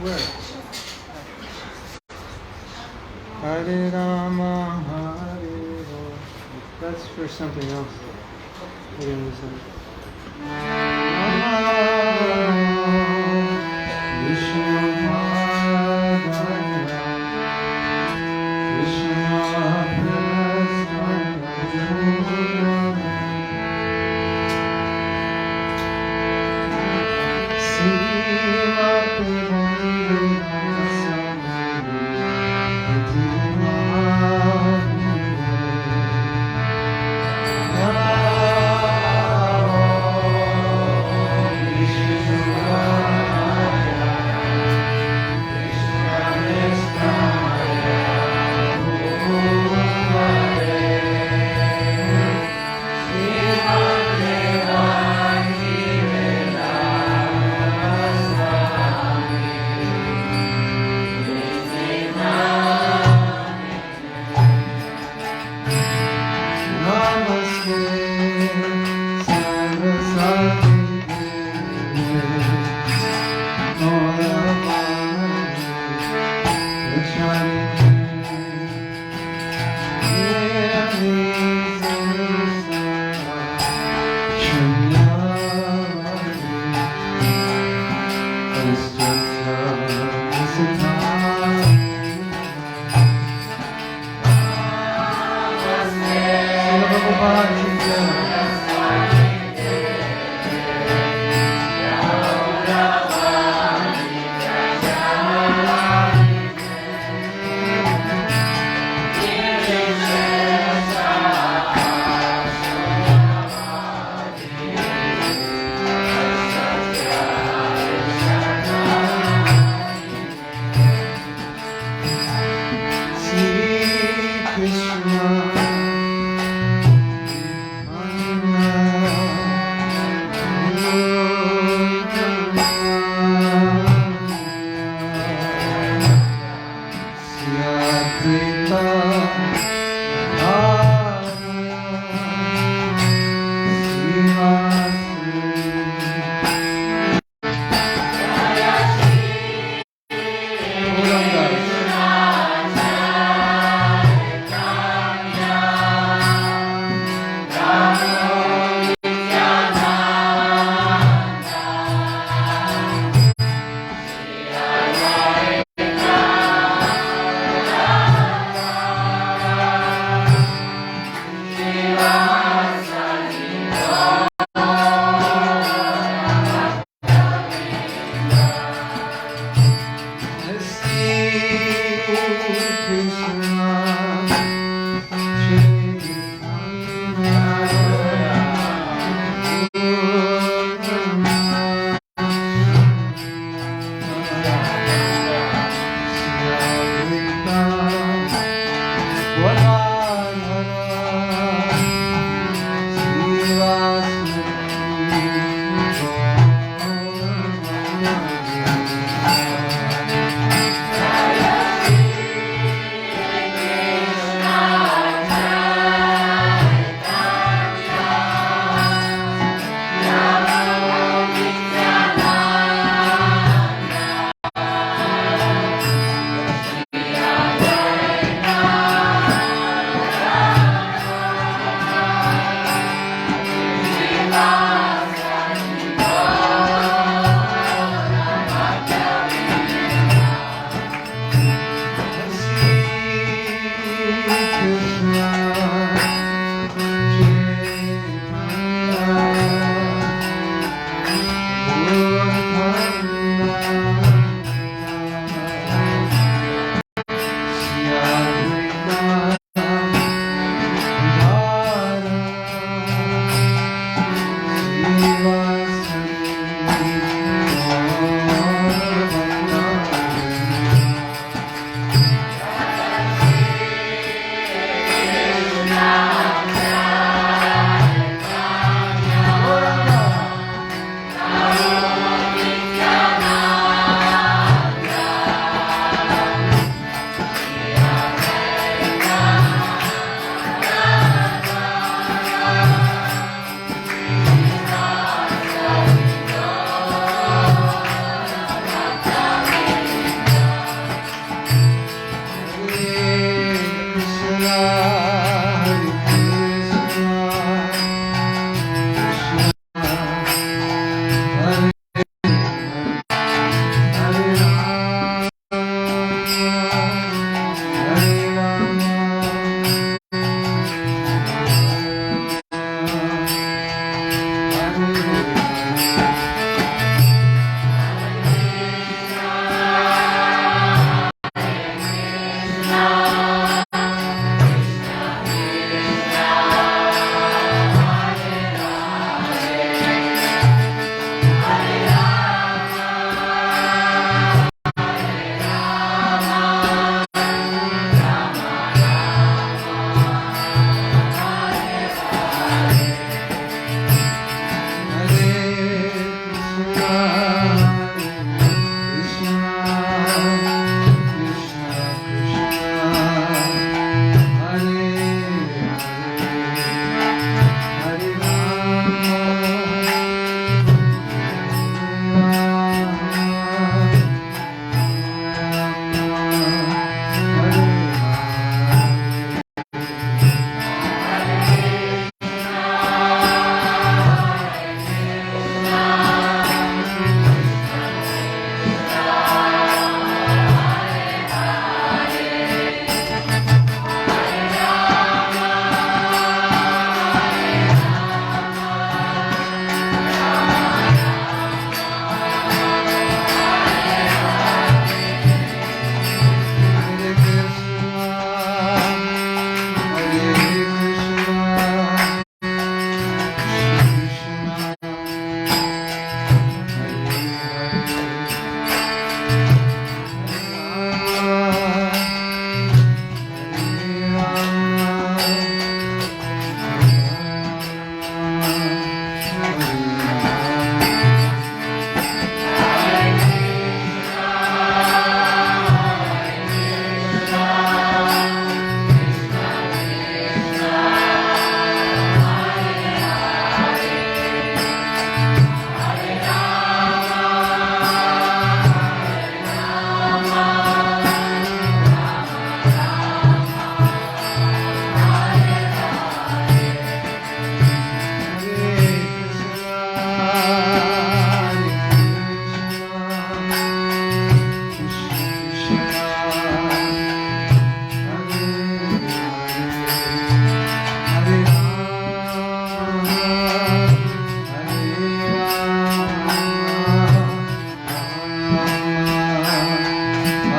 Where? Hare Rama, Hare Rama. That's for something else. We're gonna listen.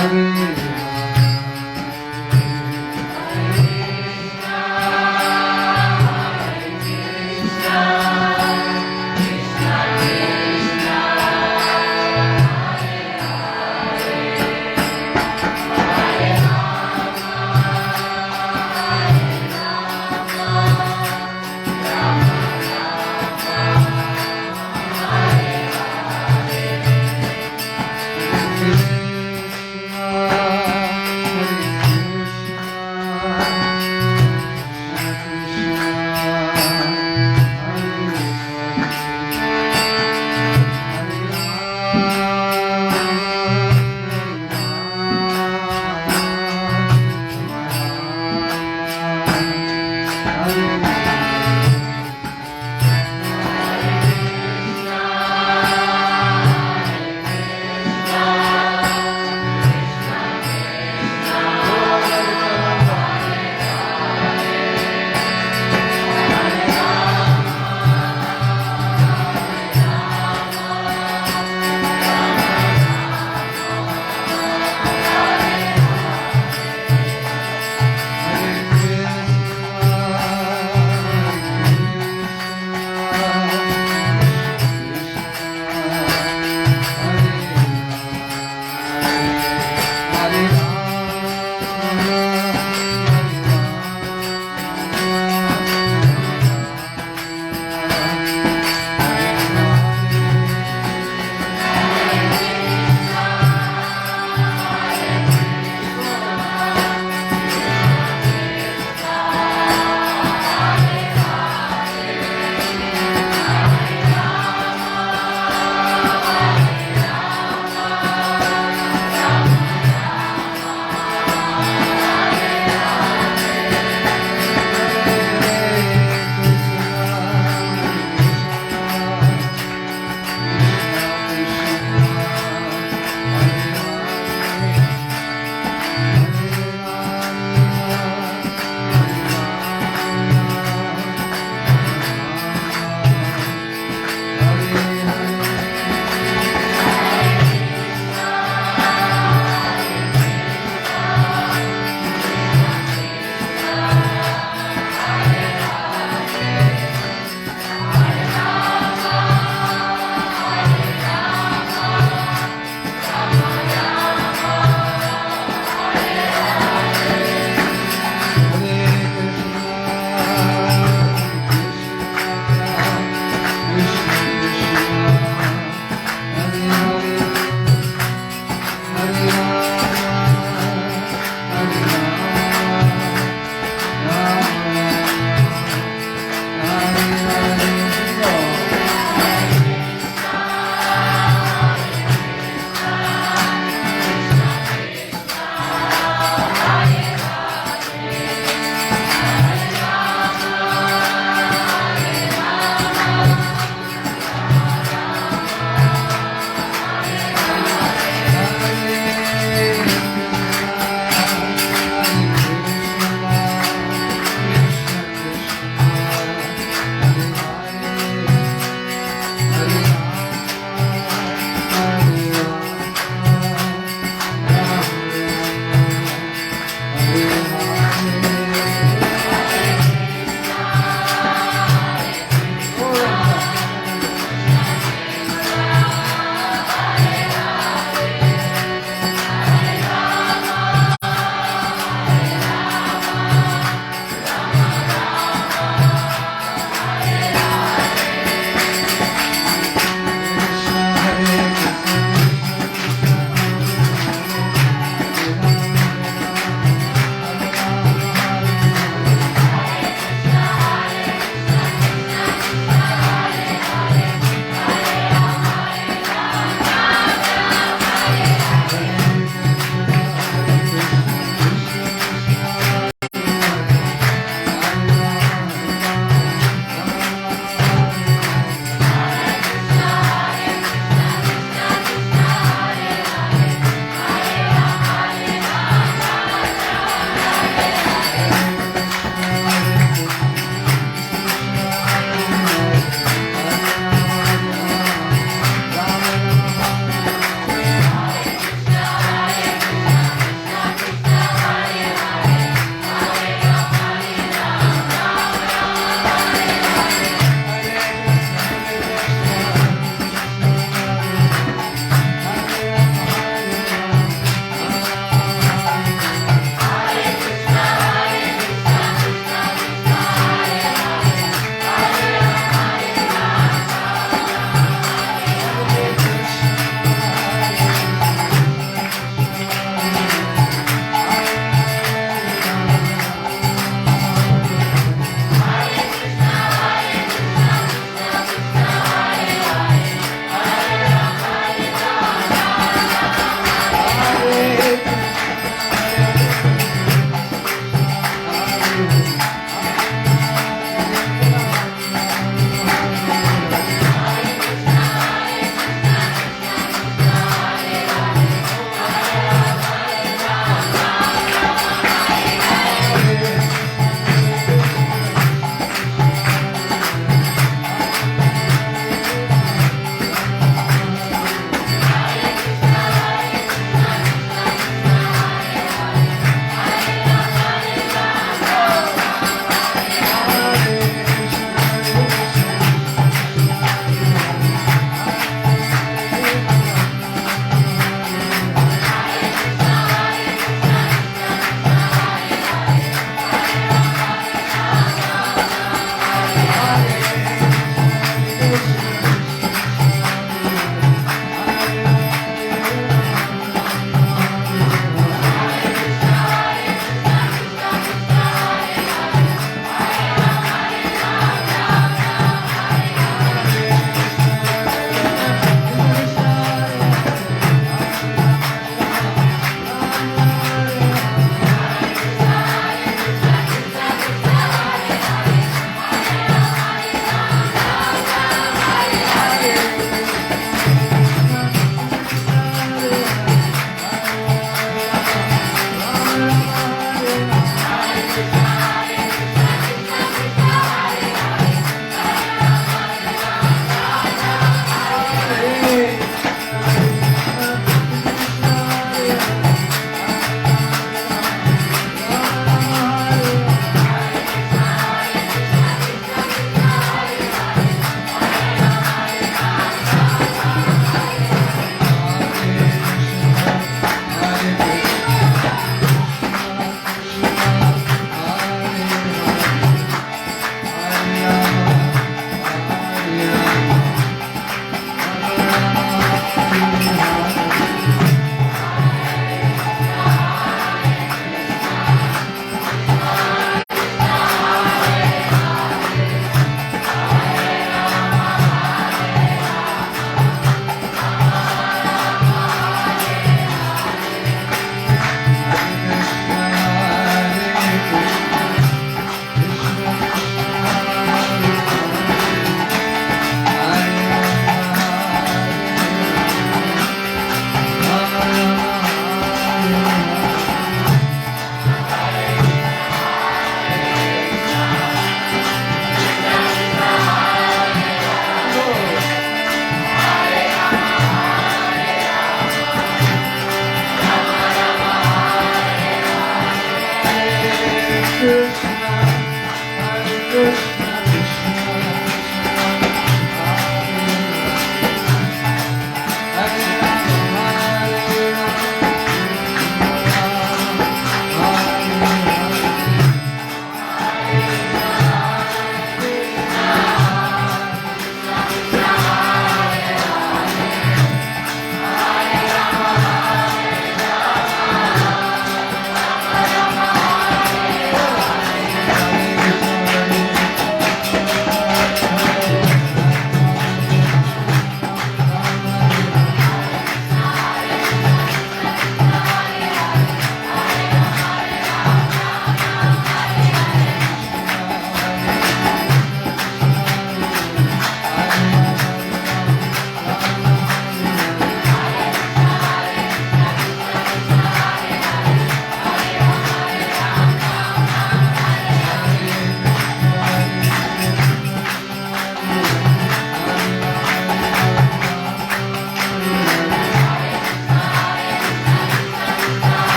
Krishna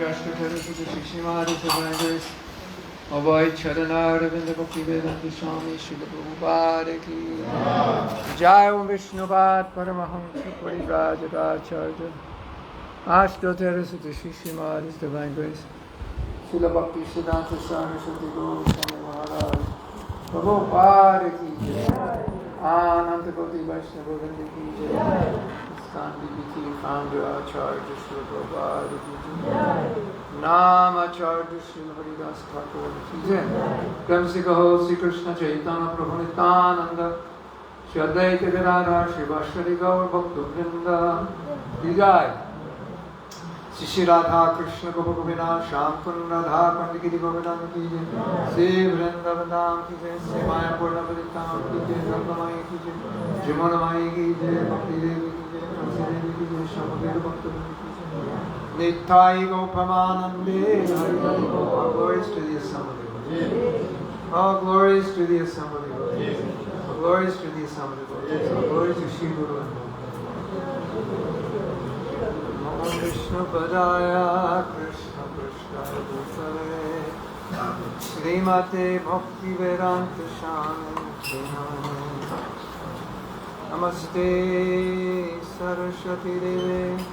Drashtakara Sutta Shishimada Savangers, Avoid Chadanar Ravinda Bhakti Vedanta Swami Srila Prabhupada Ki Jai Om Vishnuvad Paramahamsa Parivrajagacharya Ashtotera Sutta Shishimada Divine Grace Srila Bhakti Siddhanta Saraswati Goswami Maharaj Prabhupada Ki Jai Ananta Koti Vaisnava Vrinda Ki Jai Gandhi Biti founder Acharya Srila Prabhupada Ki Jai Nam Acharya Srila Haridas Thakur Ki Jai Prem Se Kaho Sri Krishna Chaitanya Prabhu Nityananda Shri Advaita Gadadhar Shri Vasari Gaur Bhakta Vrinda Ki Jai Shri Radha Krishna Gopal Govina Shyam Kund Radha Pandikiri Govardhan Ki Jai Shri Vrindavan Ki Jai Shri Mayapur Navaditam Ki Jai Rangamai Ki Jai Shri Manamai Ki Jai Bhakti Devi Ki Jai Kamsi Devi Ki Jai Shamabhir Bhakta Ki Jai Nittai Gopamanande Hari Hari Go. All glories to the Assembly. All glories to the Assembly. All glories to the Assembly. All glories to Shri Guru and Namo Krishna Padaya Krishna Krishna Bhutale Srimate Bhakti Vedanta Swami Namaste Saraswati Devi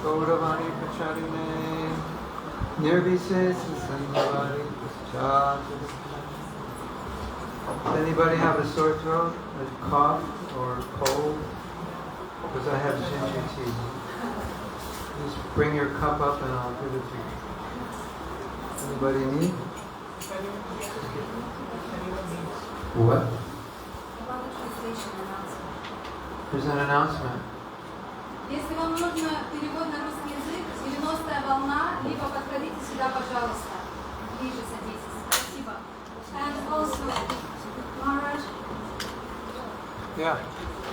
Gauravani Pacharine Nirvises Sandhavari Paschati. Does anybody have a sore throat, a cough, or cold? Because I have ginger tea. Just bring your cup up and I'll give it to you. Anybody need? What? About the translation announcement. There's an announcement. Если вам нужно перевод на русский язык, 90-я волна, либо подходите сюда, пожалуйста. Ближе садитесь. Спасибо. And also, Maharaj, Yeah.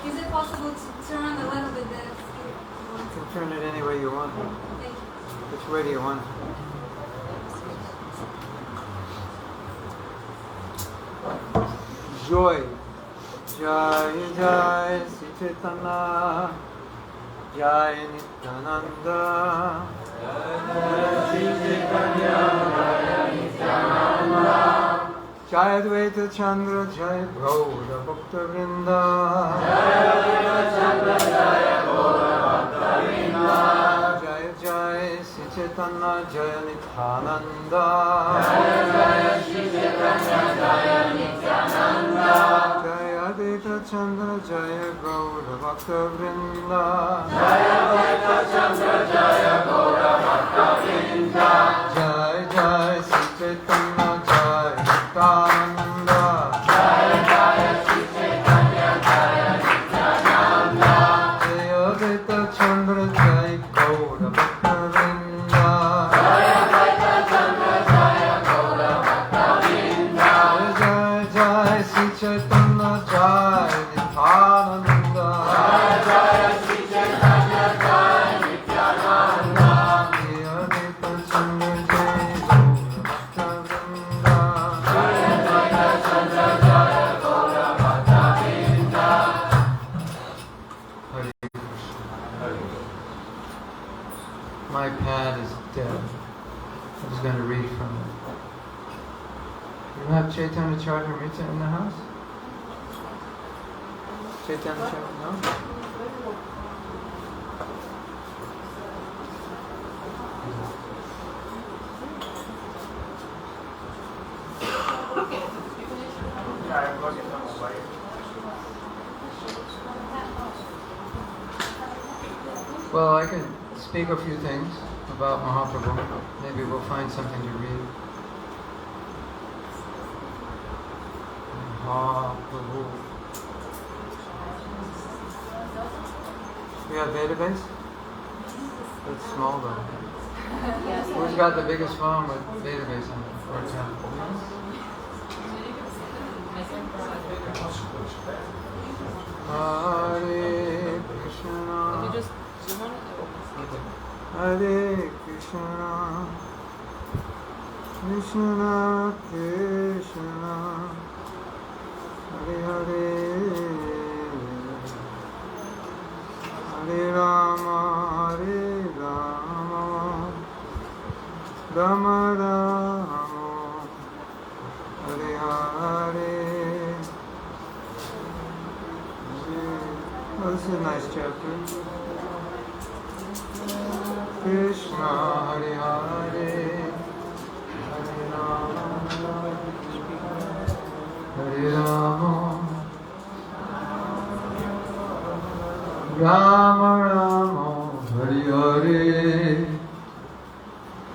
is it possible to turn a little bit the You can turn it any way you want. Thank you. Which way do you want it? Joy. Jai Jai Sri Chaitanya Jai Nityananda Jai Advaita Chandra Jai Gaura Bhakta Vrinda Jai Jai Sri Chaitanya Jai Nityananda Jai Advaita Chandra Jai Gaura Bhakta Vrinda Jai Jai Sri Chaitanya Jai Nityananda Jai Advaita Chandra Jai Gaura Bhakta Vrinda Jai Jai Sri Chaitanya Jai Nityananda Jai Advaita Chandra Jai Gaura Bhakta Vrinda Hare Krishna. My pad is dead. I'm just going to read from it. You have Chaitanya Charitamrita in the house? Chaitanya Charitamrita? No? Well, I can speak a few things about Mahaprabhu. Maybe we'll find something to read. Mahaprabhu. You have database? It's small though. Who's got the biggest phone with database on it? For example. Hare Krishna. Hare Krishna. Krishna Krishna. Hare Hare. Hare Rama Hare Rama. Rama Rama Hare Hare. Oh, this is a nice chapter. Krishna Hare Hare Hare Rama Hare Rama Rama Rama Hare Hare.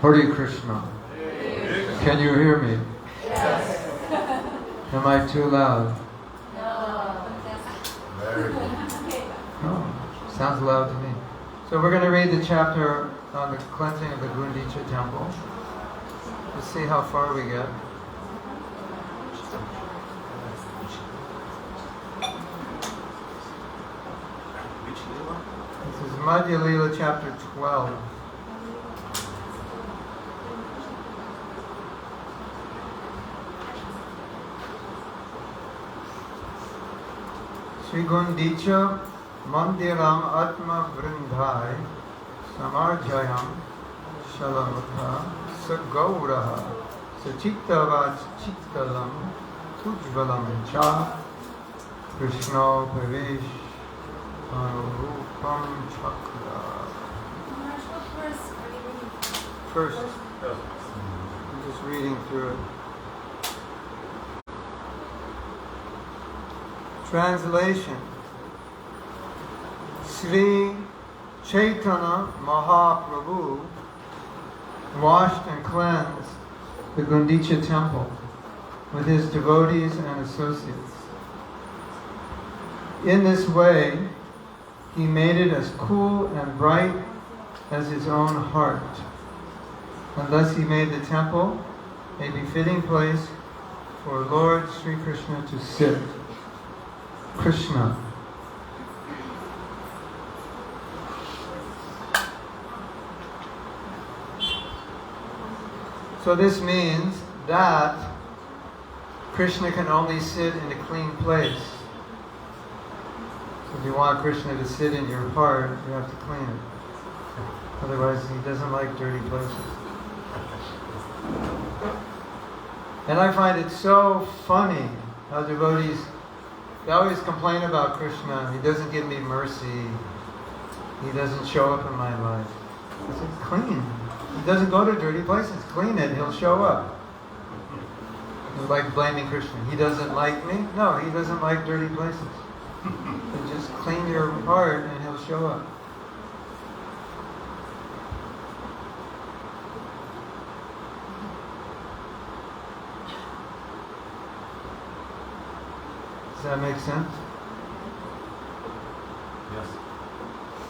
Hare Krishna. Can you hear me? Yes. Am I too loud? No. Oh, sounds loud to me. So we're going to read the chapter on the cleansing of the Gundicha temple. Let's see how far we get. This is Madhya Lila chapter 12. Sri Gundicha Mandiram Atma Vrindhai Samarjayam Shalamukha Sagauraha Sachittavach Chittalam Tujvalam Cha Krishna Pavesh Anurupam Chakra. First, I'm just reading through it. Translation. Sri Chaitanya Mahaprabhu washed and cleansed the Gundicha temple with his devotees and associates. In this way, he made it as cool and bright as his own heart. And thus he made the temple a befitting place for Lord Sri Krishna to sit. Krishna. So this means that Krishna can only sit in a clean place. So if you want Krishna to sit in your heart, you have to clean it. Otherwise, he doesn't like dirty places. And I find it so funny how devotees, they always complain about Krishna. He doesn't give me mercy. He doesn't show up in my life. I said, clean. He doesn't go to dirty places. Clean it, he'll show up. It's like blaming Krishna. He doesn't like me? No, he doesn't like dirty places. So just clean your heart and he'll show up. Does that make sense? Yes.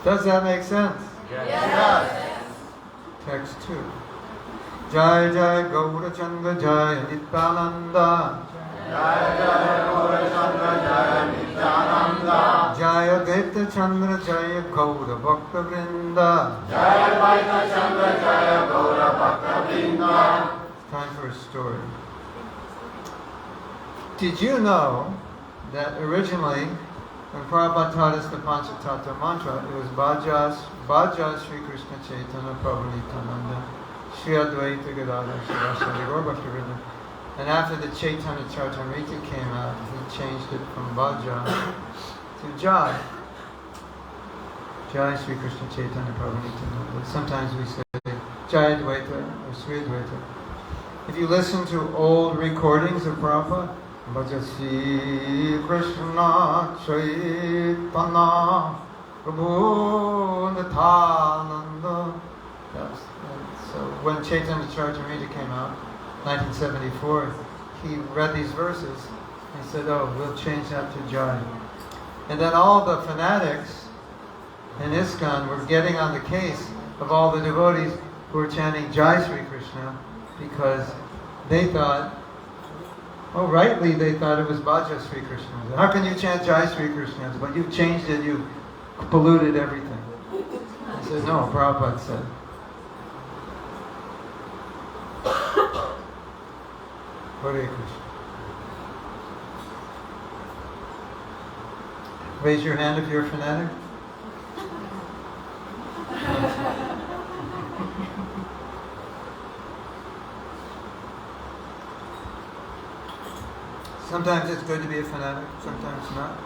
Does that make sense? Yes. Text 2. Jai Jai Gaura Chandra Jai Nityananda Jaya Jaya Gaura Chandra Jaya Nityananda Jaya Gaita Chandra Jaya Gaura Bhakta Vrinda. Jaya Gaita Chandra Jaya Gaura Bhakta Vrinda. Time for a story. Did you know that originally, when Prabhupada taught us the Panchatattva mantra, it was Bhaja Sri Krishna Chaitanya Prabhu Nityananda Shri Advaita Gadadhar Shivasari Gaura Bhakta Vrinda. And after the Chaitanya Charitamrita came out, he changed it from Bhaja to Jai. Jai Sri Krishna Chaitanya Prabhu Nityananda. Sometimes we say Jai Advaita or Sri Advaita. If you listen to old recordings of Prabhupada, Bhaja Sri Krishna Chaitanya Prabhu Nityananda. So when Chaitanya Charitamrita came out, 1974, he read these verses and said, oh, we'll change that to Jai. And then all the fanatics in ISKCON were getting on the case of all the devotees who were chanting Jai Sri Krishna because they thought, oh, rightly they thought it was Bhaja Sri Krishna. How can you chant Jai Sri Krishna? But you've changed it, you polluted everything. I said, no, Prabhupada said. Hare Krishna. Raise your hand if you're a fanatic. Sometimes it's good to be a fanatic, sometimes not.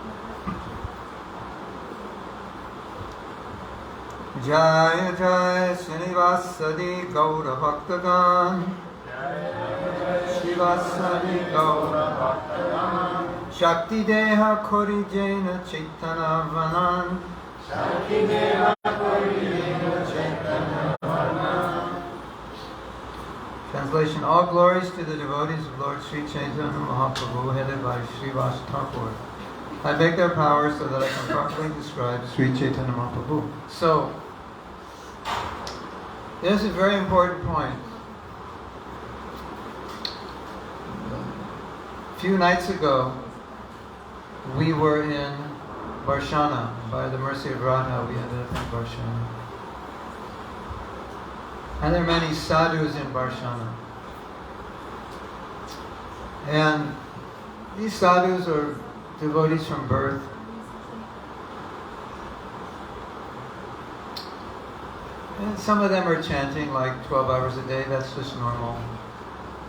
Jaya Jaya Srinivasadi Gaura Bhaktagan Srivasadi Gaura Bhaktagan Shakti Deha Kori Jaina Chaitana Vanan Shakti Deha Kori Jaina Chaitana Vanan. Translation: All glories to the devotees of Lord Sri Chaitanya Mahaprabhu, headed by Srivas Thakur. I beg their power so that I can properly describe Sri Chaitanya Mahaprabhu. So, this is a very important point. A few nights ago, we were in Barshana. By the mercy of Radha, we ended up in Barshana. And there are many sadhus in Barshana. And these sadhus are devotees from birth. And some of them are chanting like 12 hours a day, that's just normal.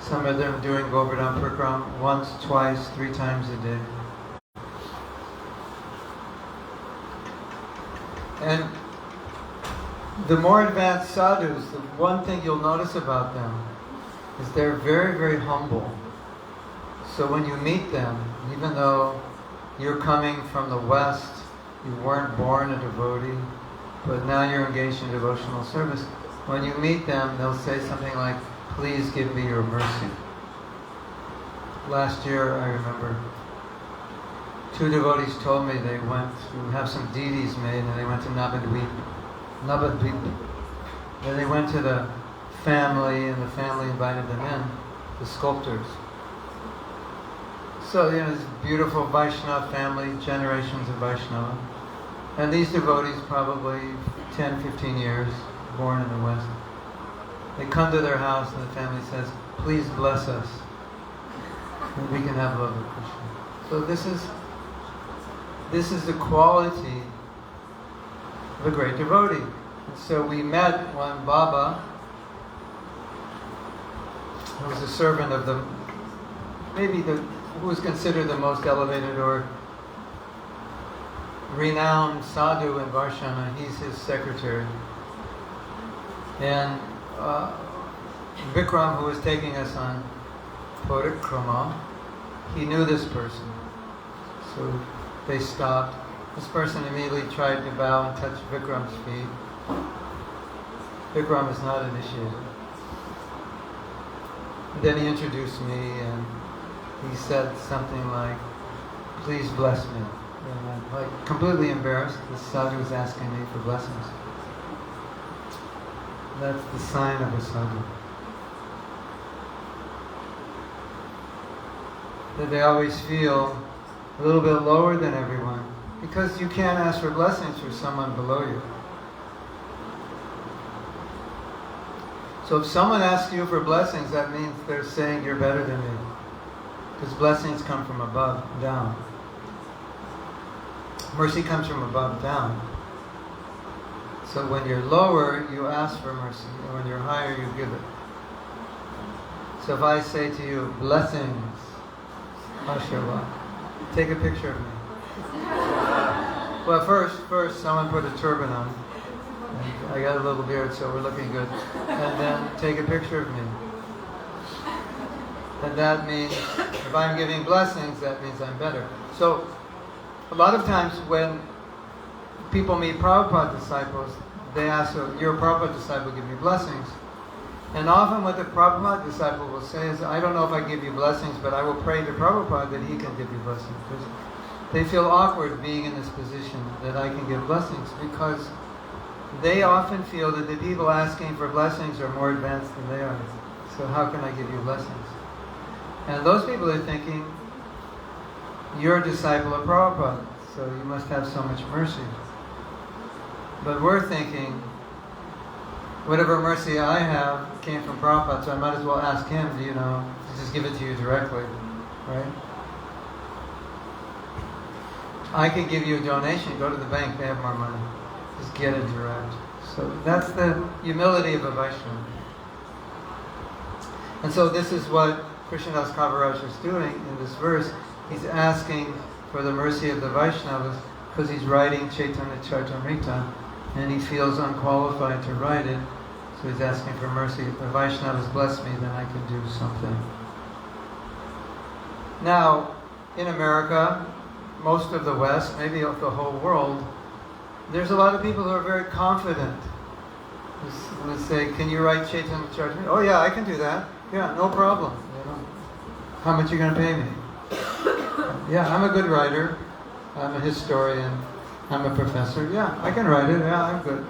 Some of them doing Govardhan Parikram once, twice, 3 times a day. And the more advanced sadhus, the one thing you'll notice about them is they're very, very humble. So when you meet them, even though you're coming from the West, you weren't born a devotee, but now you're engaged in devotional service, when you meet them, they'll say something like, please give me your mercy. Last year, I remember, 2 devotees told me they went to have some deities made, and they went to Navadvip. Then they went to the family, and the family invited them in, the sculptors. So, this beautiful Vaisnava family, generations of Vaisnava. And these devotees, probably 10, 15 years, born in the West. They come to their house and the family says, please bless us, and we can have love of Krishna. So this is the quality of a great devotee. And so we met one Baba, who was a servant of who was considered the most elevated or renowned sadhu in Varshana. He's his secretary. And Vikram, who was taking us on Parikrama, he knew this person. So they stopped. This person immediately tried to bow and touch Vikram's feet. Vikram is not initiated. And then he introduced me and he said something like, please bless me. And I'm like completely embarrassed. The sadhu was asking me for blessings. That's the sign of a sadhu. That they always feel a little bit lower than everyone, because you can't ask for blessings for someone below you. So if someone asks you for blessings, that means they're saying you're better than me. Because blessings come from above down. Mercy comes from above down. So when you're lower, you ask for mercy. And when you're higher, you give it. So if I say to you, blessings, Ashirwad, take a picture of me. Well, first, someone put a turban on. And I got a little beard, so we're looking good. And then take a picture of me. And that means, if I'm giving blessings, that means I'm better. So, a lot of times when people meet Prabhupada disciples, they ask, so you're a Prabhupada disciple, give me blessings. And often what the Prabhupada disciple will say is, I don't know if I give you blessings, but I will pray to Prabhupada that he can give you blessings. Because they feel awkward being in this position that I can give blessings, because they often feel that the people asking for blessings are more advanced than they are. So how can I give you blessings? And those people are thinking, you're a disciple of Prabhupada, so you must have so much mercy. But we're thinking, whatever mercy I have came from Prabhupada, so I might as well ask him, to just give it to you directly, right? I could give you a donation, go to the bank, they have more money. Just get it direct. So that's the humility of a Vaishnava. And so this is what Krishnadas Kaviraj is doing in this verse, he's asking for the mercy of the Vaishnavas because he's writing Chaitanya Charitamrita and he feels unqualified to write it. So he's asking for mercy. If the Vaishnavas bless me, then I can do something. Now, in America, most of the West, maybe of the whole world, there's a lot of people who are very confident. Let's say, can you write Chaitanya Charitamrita? Oh yeah, I can do that. Yeah, no problem. You know, how much are you going to pay me? Yeah, I'm a good writer. I'm a historian. I'm a professor. Yeah, I can write it. Yeah, I'm good.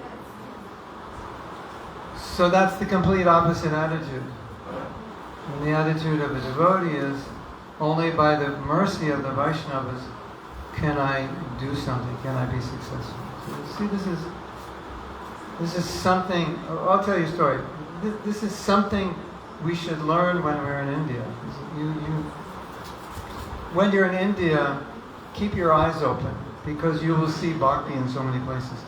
So that's the complete opposite attitude. And the attitude of a devotee is, only by the mercy of the Vaishnavas can I do something, can I be successful. So see, this is something, I'll tell you a story. This is something we should learn when we're in India. When you're in India, keep your eyes open, because you will see bhakti in so many places.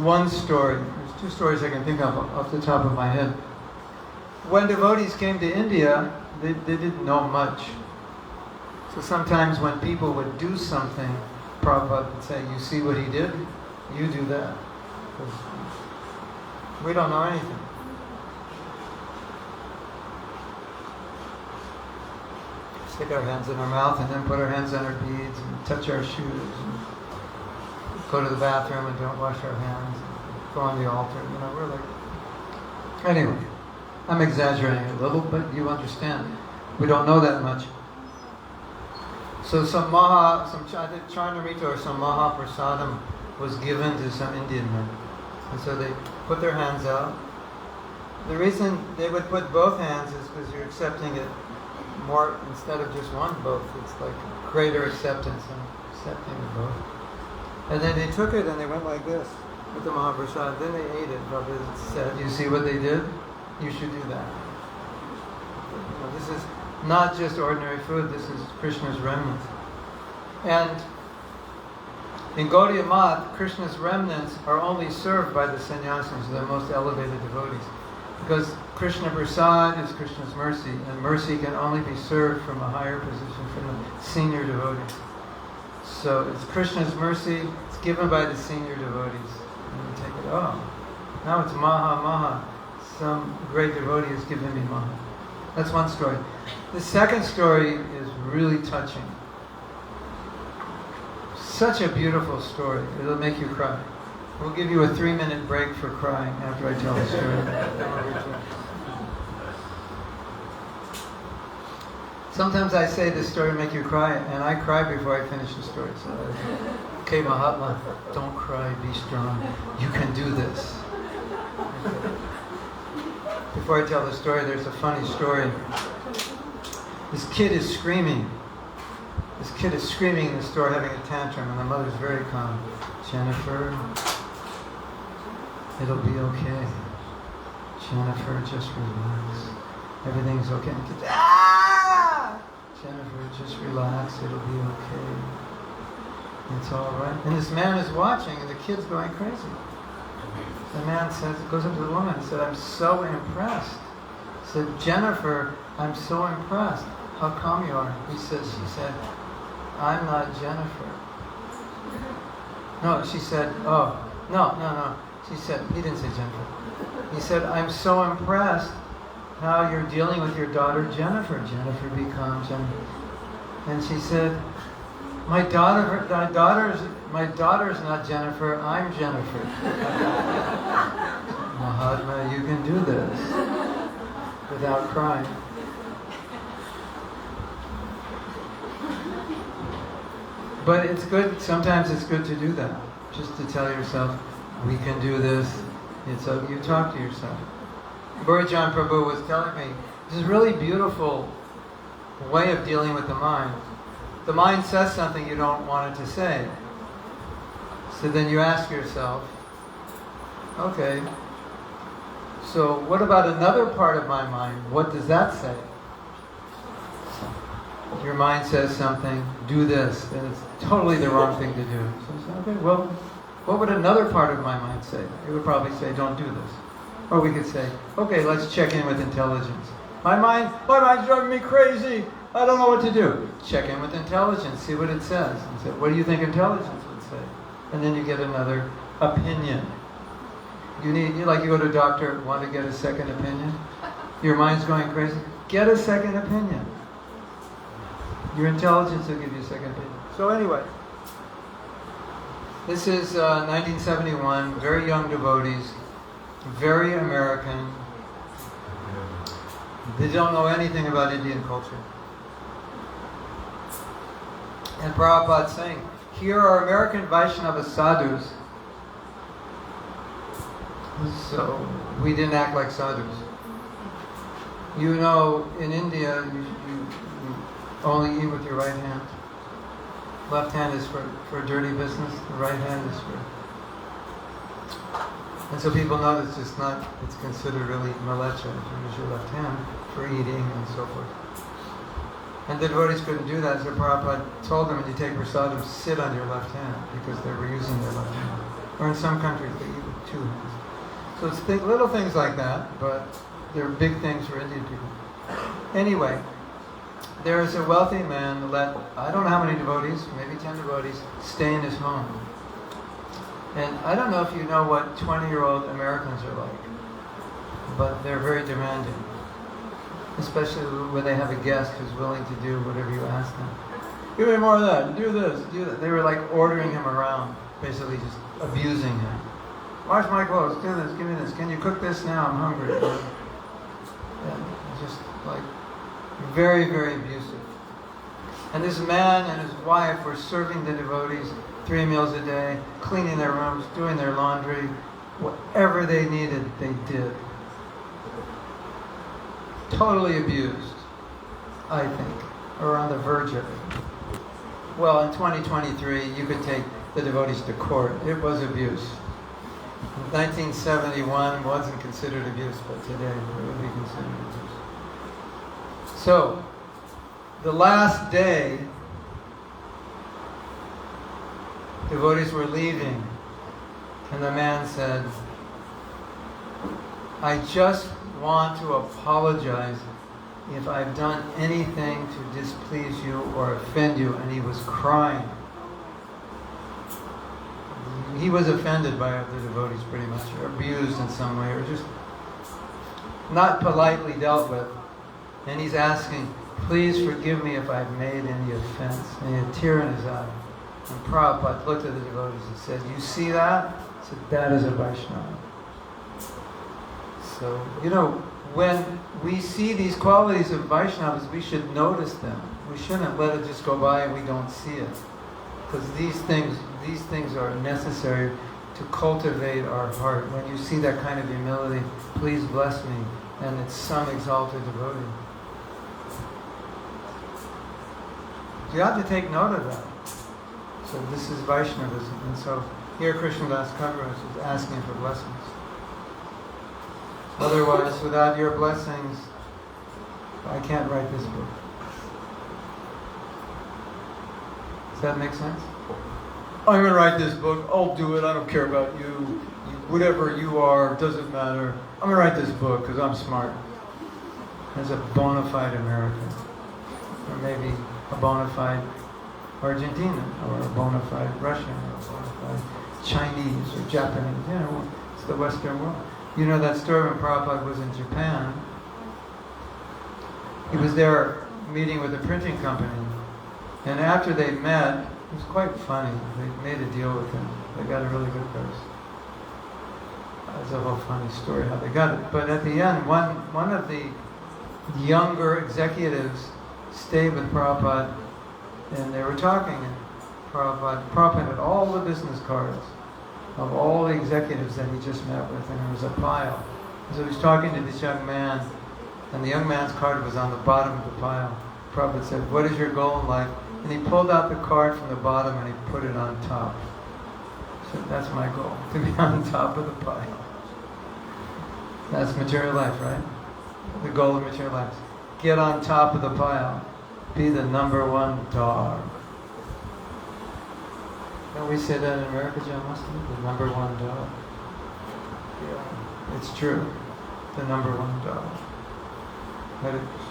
One story, there's two stories I can think of off the top of my head. When devotees came to India, they didn't know much. So sometimes when people would do something, Prabhupada would say, you see what he did? You do that. Because we don't know anything. Stick our hands in our mouth and then put our hands on our beads and touch our shoes and go to the bathroom and don't wash our hands, go on the altar. You know, we're like... Anyway, I'm exaggerating a little, but you understand. We don't know that much. So some Charnamrita or some Mahaprasadam was given to some Indian men. And so they put their hands out. The reason they would put both hands is because you're accepting it more, instead of just one, both. It's like greater acceptance and accepting of both. And then they took it and they went like this with the Mahaprasad. Then they ate it. Prabhupada said, you see what they did? You should do that. You know, this is not just ordinary food, this is Krishna's remnants. And in Gaudiya Math, Krishna's remnants are only served by the sannyasis, the most elevated devotees. Because Krishna Prasad is Krishna's mercy, and mercy can only be served from a higher position, from the senior devotees. So it's Krishna's mercy, it's given by the senior devotees. And you take it, oh, now it's Maha. Some great devotee has given me Maha. That's one story. The second story is really touching. Such a beautiful story. It'll make you cry. We'll give you a 3-minute break for crying after I tell the story. Sometimes I say this story will make you cry, and I cry before I finish the story. So, okay, Mahatma, don't cry, be strong. You can do this. Okay. Before I tell the story, there's a funny story. This kid is screaming. This kid is screaming in the store, having a tantrum, and the mother's very calm. Jennifer, it'll be okay. Jennifer, just relax. Everything's okay. And the kid, ah! Jennifer, just relax. It'll be okay. It's all right. And this man is watching, and the kid's going crazy. The man says, goes up to the woman and said, I'm so impressed. He said, Jennifer, I'm so impressed. How calm you are. She said, I'm not Jennifer. No, she said, oh, no. She said, he didn't say Jennifer. He said, I'm so impressed how you're dealing with your daughter Jennifer. Jennifer, be calm, Jennifer. And she said, my daughter's not Jennifer, I'm Jennifer. Mahatma, you can do this without crying. But it's good, sometimes it's good to do that. Just to tell yourself, we can do this. You talk to yourself. Burijan Prabhu was telling me, this is a really beautiful way of dealing with the mind. The mind says something you don't want it to say. So then you ask yourself, okay, so what about another part of my mind? What does that say? Your mind says something, do this, and it's totally the wrong thing to do. So you say, okay, well, what would another part of my mind say? It would probably say, don't do this. Or we could say, okay, let's check in with intelligence. My mind's driving me crazy. I don't know what to do. Check in with intelligence, see what it says. And say, what do you think intelligence would say? And then you get another opinion. You go to a doctor, want to get a second opinion? Your mind's going crazy? Get a second opinion. Your intelligence will give you a second opinion. So anyway, this is 1971, very young devotees, very American. They don't know anything about Indian culture. And Prabhupada's saying, here are American Vaishnava sadhus. So we didn't act like sadhus. You know, in India, you only eat with your right hand. Left hand is for dirty business. The right hand is for... And so people know it's considered really malecha if you use your left hand for eating and so forth. And the devotees couldn't do that, so Prabhupada told them when you take prasadam, sit on your left hand, because they were using their left hand. Or in some countries, they eat with two hands. So it's little things like that, but they're big things for Indian people. Anyway, there is a wealthy man who let, I don't know how many devotees, maybe 10 devotees, stay in his home. And I don't know if you know what 20-year-old Americans are like, but they're very demanding. Especially when they have a guest who's willing to do whatever you ask them. Give me more of that, do this, do that. They were like ordering him around, basically just abusing him. Wash my clothes, do this, give me this. Can you cook this now? I'm hungry. And just like very, very abusive. And this man and his wife were serving the devotees 3 meals a day, cleaning their rooms, doing their laundry, whatever they needed, they did. Totally abused, I think, or on the verge of it. Well, in 2023, you could take the devotees to court. It was abuse. 1971 wasn't considered abuse, but today it would be considered abuse. So, the last day, devotees were leaving, and the man said, I just want to apologize if I've done anything to displease you or offend you. And he was crying. He was offended by the devotees pretty much, or abused in some way, or just not politely dealt with. And he's asking, please forgive me if I've made any offense. And he had a tear in his eye. And Prabhupada looked at the devotees and said, you see that? He said, that is a Vaishnava. So, when we see these qualities of Vaishnavas, we should notice them. We shouldn't let it just go by and we don't see it. Because these things are necessary to cultivate our heart. When you see that kind of humility, please bless me. And it's some exalted devotee. So you have to take note of that. So this is Vaishnavism. And so here Krishnadas Kaviraj is asking for blessings. Otherwise, without your blessings, I can't write this book. Does that make sense? I'm going to write this book. I'll do it. I don't care about you. Whatever you are, doesn't matter. I'm going to write this book because I'm smart. As a bona fide American. Or maybe a bona fide Argentinian. Or a bona fide Russian. Or a bona fide Chinese or Japanese. It's the Western world. You know that story when Prabhupada was in Japan. He was there meeting with a printing company. And after they met, it was quite funny. They made a deal with him. They got a really good price. It's a whole funny story how they got it. But at the end, one of the younger executives stayed with Prabhupada, and they were talking, and Prabhupada had all the business cards of all the executives that he just met with, and there was a pile. And so he was talking to this young man, and the young man's card was on the bottom of the pile. Prabhupada said, what is your goal in life? And he pulled out the card from the bottom and he put it on top. He said, that's my goal, to be on top of the pile. That's material life, right? The goal of material life. Get on top of the pile. Be the number one dog. Don't we say that in America, John Wesley? The number one dog. Yeah, it's true. The number one dog. Hare Krishna.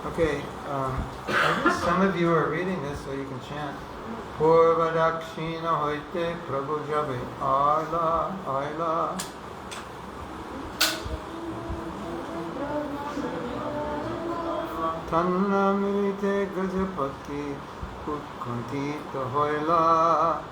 Okay, I guess some of you are reading this so you can chant. Purva Dakshina Hoite Prabhu Jabe Aila Aila. Tanna Mirite Gajapati Utkanti Tahoila.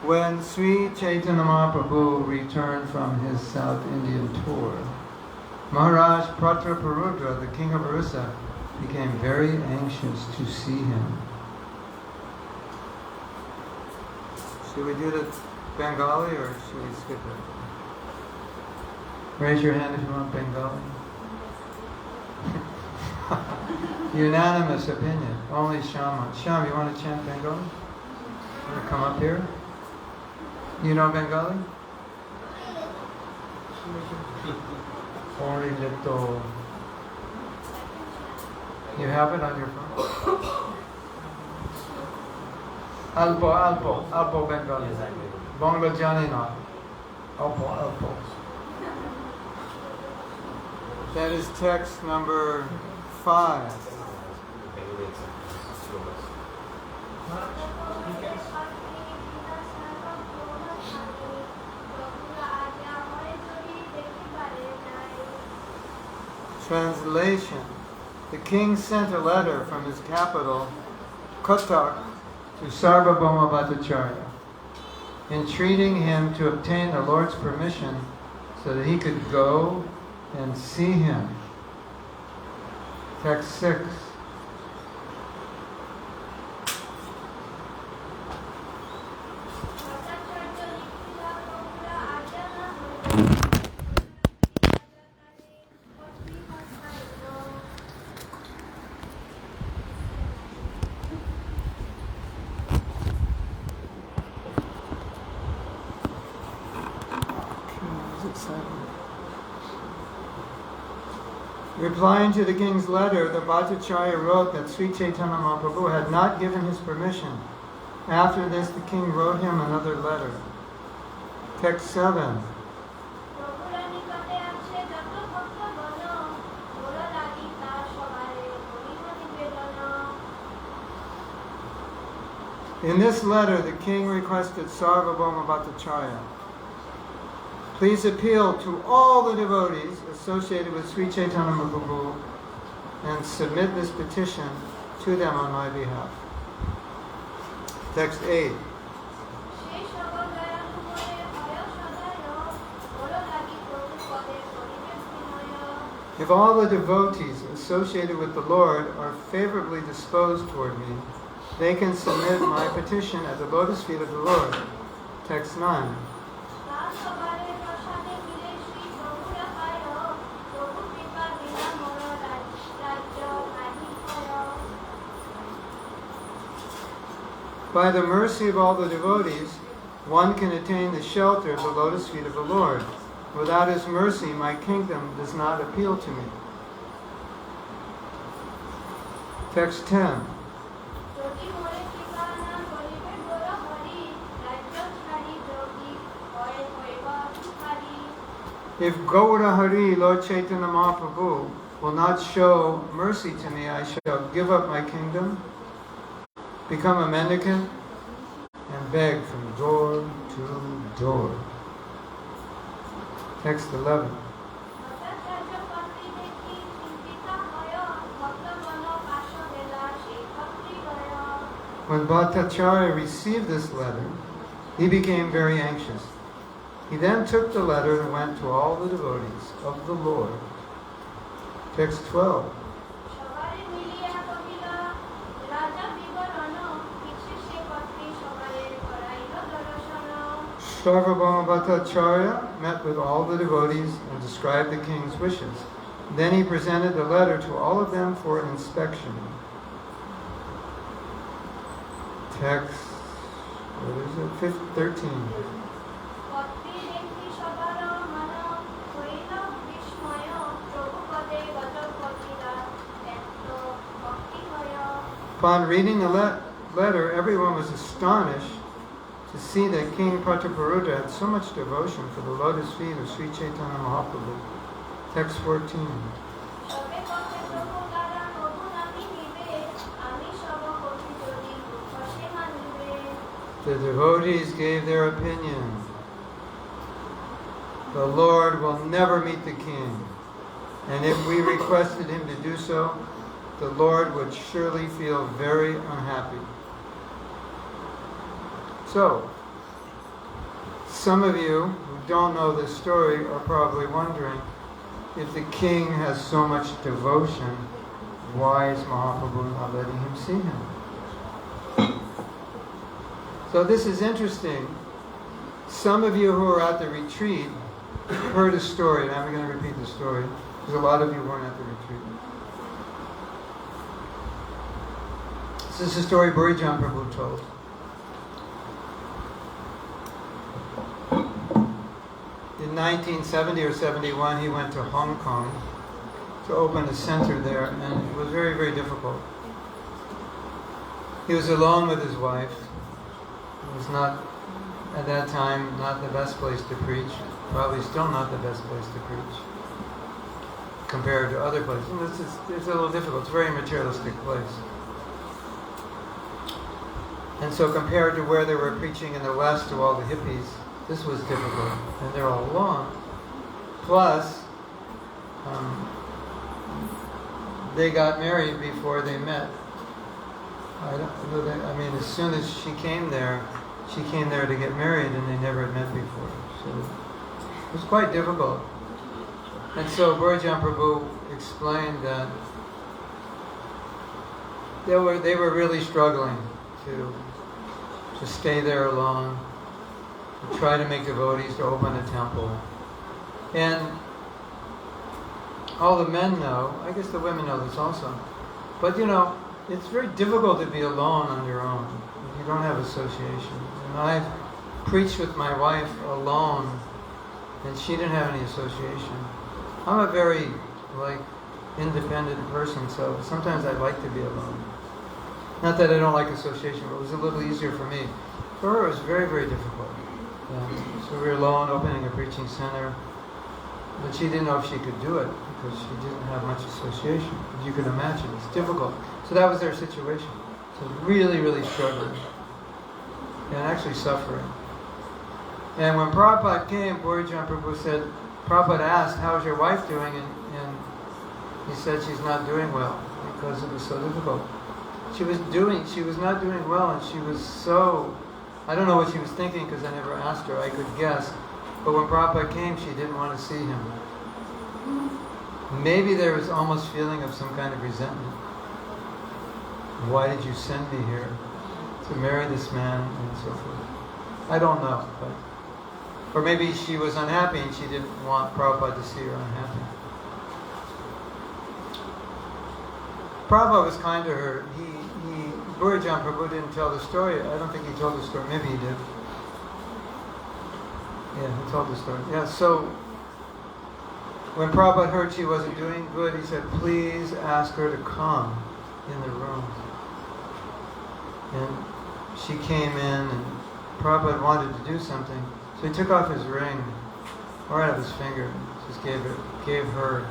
When Sri Chaitanya Mahaprabhu returned from his South Indian tour, Maharaj Pratarparudra, the king of Orissa, became very anxious to see him. Should we do the Bengali or should we skip it? Raise your hand if you want Bengali. Unanimous opinion. Only Shama. Sham, you want to chant Bengali? You want to come up here? You know Bengali? Only little. You have it on your phone? Alpo Bengali. Bangla jani na. Alpo. That is text number 5. Translation. The king sent a letter from his capital, Cuttack, to Sarvabhauma Bhattacharya, entreating him to obtain the Lord's permission so that he could go and see him. Text 6. Replying to the king's letter, the Bhattacharya wrote that Sri Chaitanya Mahaprabhu had not given his permission. After this, the king wrote him another letter. Text 7. In this letter, the king requested Sarvabhauma Bhattacharya, please appeal to all the devotees associated with Sri Chaitanya Mahaprabhu and submit this petition to them on my behalf. Text 8. If all the devotees associated with the Lord are favorably disposed toward me, they can submit my petition at the lotus feet of the Lord. Text 9. By the mercy of all the devotees, one can attain the shelter of the lotus feet of the Lord. Without his mercy, my kingdom does not appeal to me. Text 10. If Gaura Hari, Lord Chaitanya Mahaprabhu, will not show mercy to me, I shall give up my kingdom, become a mendicant, and beg from door to door. Text 11. When Bhattacharya received this letter, he became very anxious. He then took the letter and went to all the devotees of the Lord. Text 12. Sarvabhauma Bhattacharya met with all the devotees and described the king's wishes. Then he presented the letter to all of them for inspection. Text, 13. Upon reading the letter, everyone was astonished to see that King Prataparudra had so much devotion for the lotus feet of Sri Chaitanya Mahaprabhu. Text 14. The devotees gave their opinion. The Lord will never meet the king, and if we requested him to do so, the Lord would surely feel very unhappy. So, some of you who don't know this story are probably wondering, if the king has so much devotion, why is Mahaprabhu not letting him see him? So this is interesting. Some of you who are at the retreat heard a story, and I'm going to repeat the story, because a lot of you weren't at the retreat. This is a story Burijan Prabhu told. In 1970 or 71, he went to Hong Kong to open a center there, and it was very, very difficult. He was alone with his wife. It was not, at that time, not the best place to preach. Probably still not the best place to preach compared to other places. And it's a little difficult. It's a very materialistic place. And so compared to where they were preaching in the West to all the hippies, this was difficult. And they're all alone. Plus, they got married before they met. I mean, as soon as she came there to get married, and they never had met before. So it was quite difficult. And so Burijan Prabhu explained that they were really struggling to stay there alone, to try to make devotees, to open a temple. And all the men know, I guess the women know this also, but you know, it's very difficult to be alone on your own if you don't have association. And I've preached with my wife alone, and she didn't have any association. I'm a very, independent person, so sometimes I like to be alone. Not that I don't like association, but it was a little easier for me. For her, it was very, very difficult. So we were alone, opening a preaching center, but she didn't know if she could do it because she didn't have much association. As you can imagine, it's difficult. So that was their situation. So really, really struggling. And actually suffering. And when Prabhupada came, Burijan Prabhu said, Prabhupada asked, how's your wife doing? And he said she's not doing well because it was so difficult. She was not doing well, and she was so, I don't know what she was thinking because I never asked her, I could guess. But when Prabhupada came, she didn't want to see him. Maybe there was almost feeling of some kind of resentment. Why did you send me here to marry this man and so forth? I don't know. Or maybe she was unhappy and she didn't want Prabhupada to see her unhappy. Prabhupada was kind to her. Burijan Prabhu didn't tell the story. I don't think he told the story. Maybe he did. Yeah, he told the story. Yeah, so when Prabhupada heard she wasn't doing good, he said, please ask her to come in the room. And she came in, and Prabhupada wanted to do something. So he took off his ring, right out of his finger, just gave her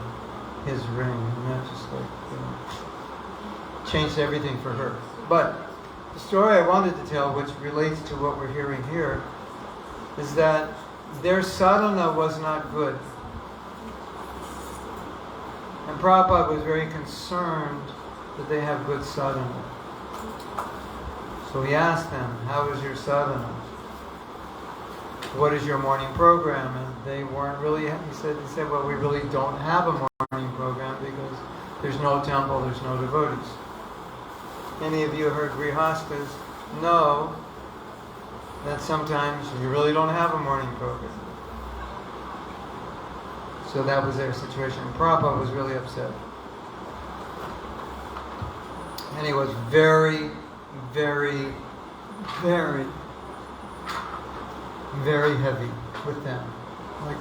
his ring. And that just changed everything for her. But the story I wanted to tell, which relates to what we're hearing here, is that their sadhana was not good. And Prabhupada was very concerned that they have good sadhana. So he asked them, how is your sadhana? What is your morning program? And they weren't really, he said, well, we really don't have a morning program because there's no temple, there's no devotees. Any of you who heard Grihastas know that sometimes you really don't have a morning program. So that was their situation. Prabhupada was really upset. And he was very, very, very, very heavy with them. Like,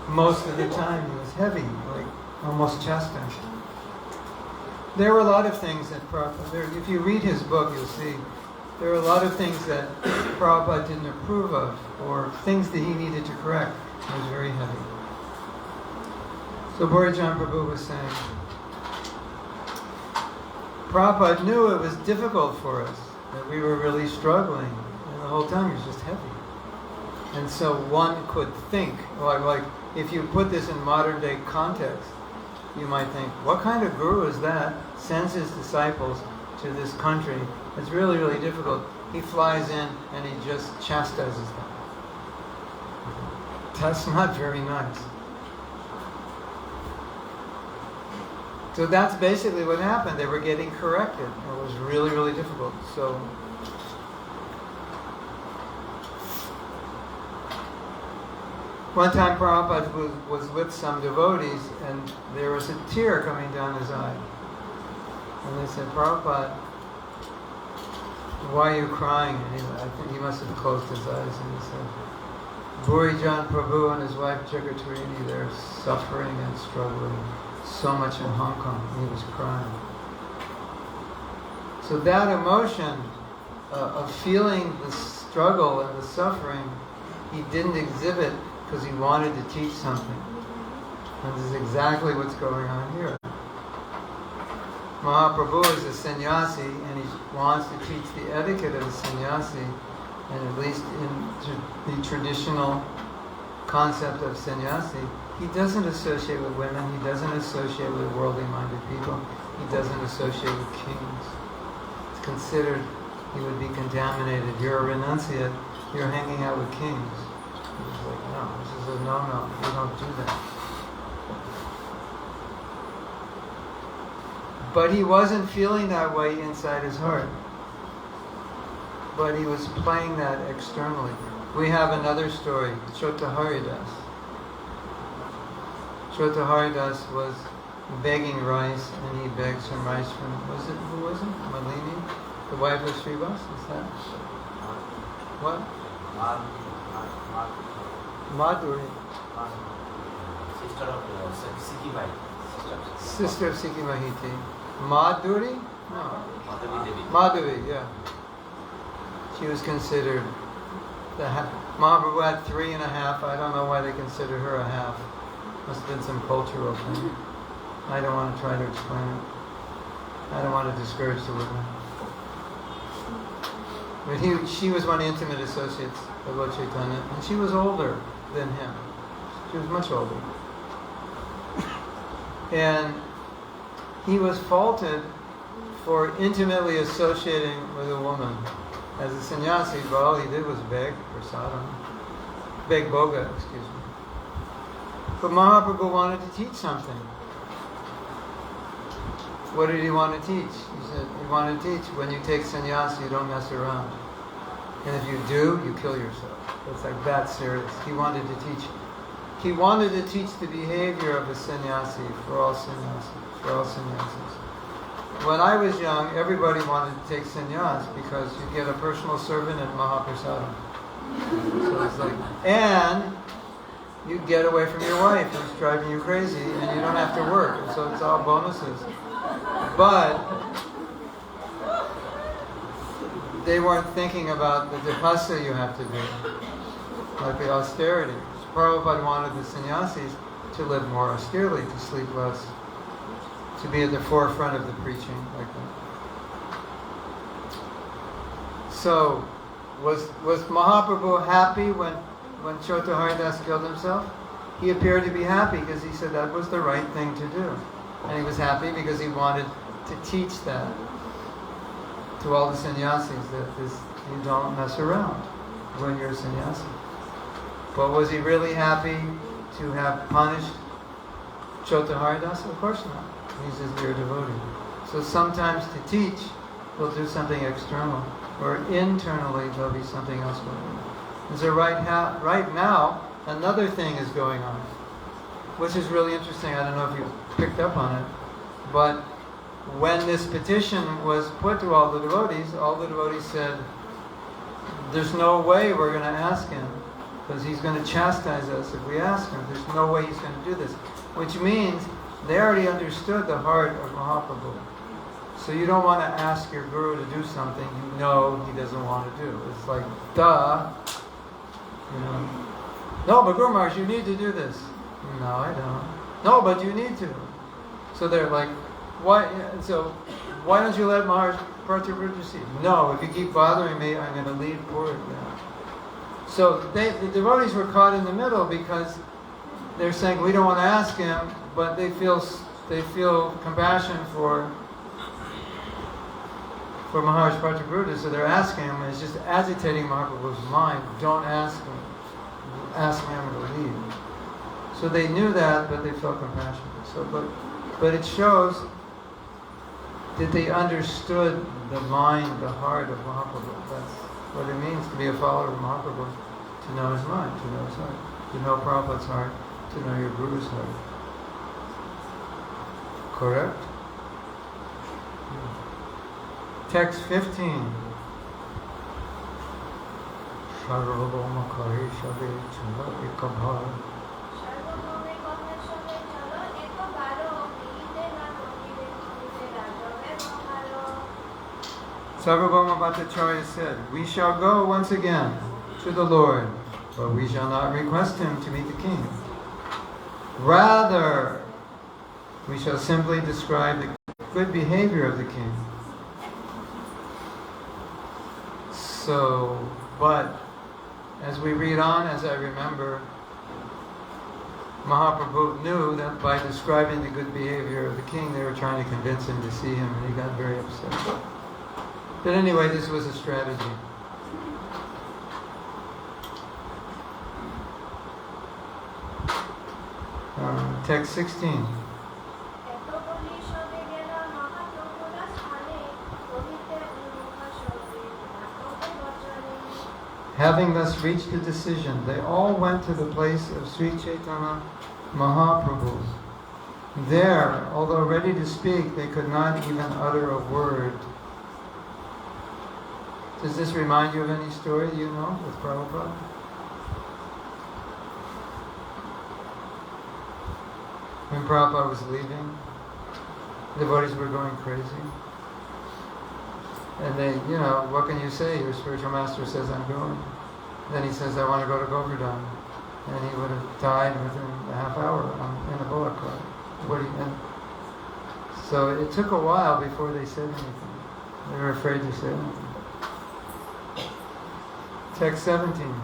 most of the time he was heavy, like almost chastising. There were a lot of things that Prabhupada, if you read his book, you'll see there were a lot of things that Prabhupada didn't approve of, or things that he needed to correct. It was very heavy. So Borijan Prabhu was saying, Prabhupada knew it was difficult for us, that we were really struggling, and the whole time it was just heavy. And so one could think, like if you put this in modern day context, you might think, what kind of guru is that? Sends his disciples to this country. It's really, really difficult. He flies in and he just chastises them. That's not very nice. So that's basically what happened. They were getting corrected. It was really, really difficult. So one time Prabhupada was with some devotees and there was a tear coming down his eye. And they said, Prabhupada, why are you crying? And I think he must have closed his eyes and he said, Burijan Prabhu and his wife Jagatarini, they're suffering and struggling so much in Hong Kong. And he was crying. So that emotion of feeling the struggle and the suffering, he didn't exhibit because he wanted to teach something. And this is exactly what's going on here. Mahaprabhu is a sannyasi and he wants to teach the etiquette of a sannyasi, and at least in the traditional concept of sannyasi, he doesn't associate with women, he doesn't associate with worldly-minded people, he doesn't associate with kings. It's considered he would be contaminated. You're a renunciate, you're hanging out with kings. He's like, no, this is a no-no, we don't do that. But he wasn't feeling that way inside his heart. But he was playing that externally. We have another story, Chota Haridas. Chota Haridas was begging rice, and he begged some rice from, who was it? Malini? The wife of Srivas, is that? What? Madhuri. Sister of Sikhi Mahiti. Madhuri? No. Madhuri, yeah. She was considered Mahaprabhu had 3.5. I don't know why they consider her a half. Must have been some cultural thing. I don't want to try to explain it. I don't want to discourage the women. But she was one of the intimate associates of Lord Chaitanya, and she was older than him. She was much older. And he was faulted for intimately associating with a woman. As a sannyasi, but all he did was beg prasadam. Beg boga, excuse me. But Mahaprabhu wanted to teach something. What did he want to teach? He said, he wanted to teach, when you take sannyas, you don't mess around. And if you do, you kill yourself. It's like that serious. He wanted to teach the behavior of a sannyasi for all sannyasis. When I was young, everybody wanted to take sannyas because you get a personal servant and Mahaprasadam. So it's like, and you get away from your wife who's driving you crazy, and you don't have to work. So it's all bonuses. But they weren't thinking about the tapasya you have to do, like the austerity. So Prabhupada wanted the sannyasis to live more austerely, to sleep less, to be at the forefront of the preaching, like that. So, was Mahaprabhu happy when Chota Haridas killed himself? He appeared to be happy because he said that was the right thing to do. And he was happy because he wanted to teach that to all the sannyasis, that you don't mess around when you're a sannyasi. But was he really happy to have punished Chota Haridas? Of course not. He's his dear devotee. So sometimes to teach, we'll do something external, or internally there'll be something else going on. And so right now, another thing is going on, which is really interesting. I don't know if you picked up on it, but when this petition was put to all the devotees said, there's no way we're going to ask him, because he's going to chastise us if we ask him. There's no way he's going to do this. Which means they already understood the heart of Mahaprabhu. So you don't want to ask your guru to do something you know he doesn't want to do. It's like, duh. You know. No, but Guru Maharaj, you need to do this. No, I don't. No, but you need to. So they're like, why? So why don't you let Maharaj Prabhu see? No, if you keep bothering me, I'm going to leave Puri now. So the devotees were caught in the middle because they're saying we don't want to ask him, but they feel compassion for Maharaj Prabhu, so they're asking him, and it's just agitating Mahaprabhu's mind. Don't ask him. Ask him to leave. So they knew that, but they felt compassion. So, but it shows that they understood the mind, the heart of Mahaprabhu. That's what it means to be a follower of Mahaprabhu, to know his mind, to know his heart, to know Prabhupada's heart, to know your Guru's heart. Correct? Text 15. Sarvabhauma Bhattacharya said, we shall go once again to the Lord, but we shall not request him to meet the king. Rather, we shall simply describe the good behavior of the king. So, but as we read on, as I remember, Mahaprabhu knew that by describing the good behavior of the king, they were trying to convince him to see him, and he got very upset. But anyway, this was a strategy. Text 16. Having thus reached a decision, they all went to the place of Sri Chaitanya Mahaprabhu. There, although ready to speak, they could not even utter a word. Does this remind you of any story you know with Prabhupada? When Prabhupada was leaving, the devotees were going crazy. And they, what can you say? Your spiritual master says, I'm going. Then he says, I want to go to Govardhan. And he would have died within a half hour in a bullock cart. So it took a while before they said anything. They were afraid to say anything. Text 17.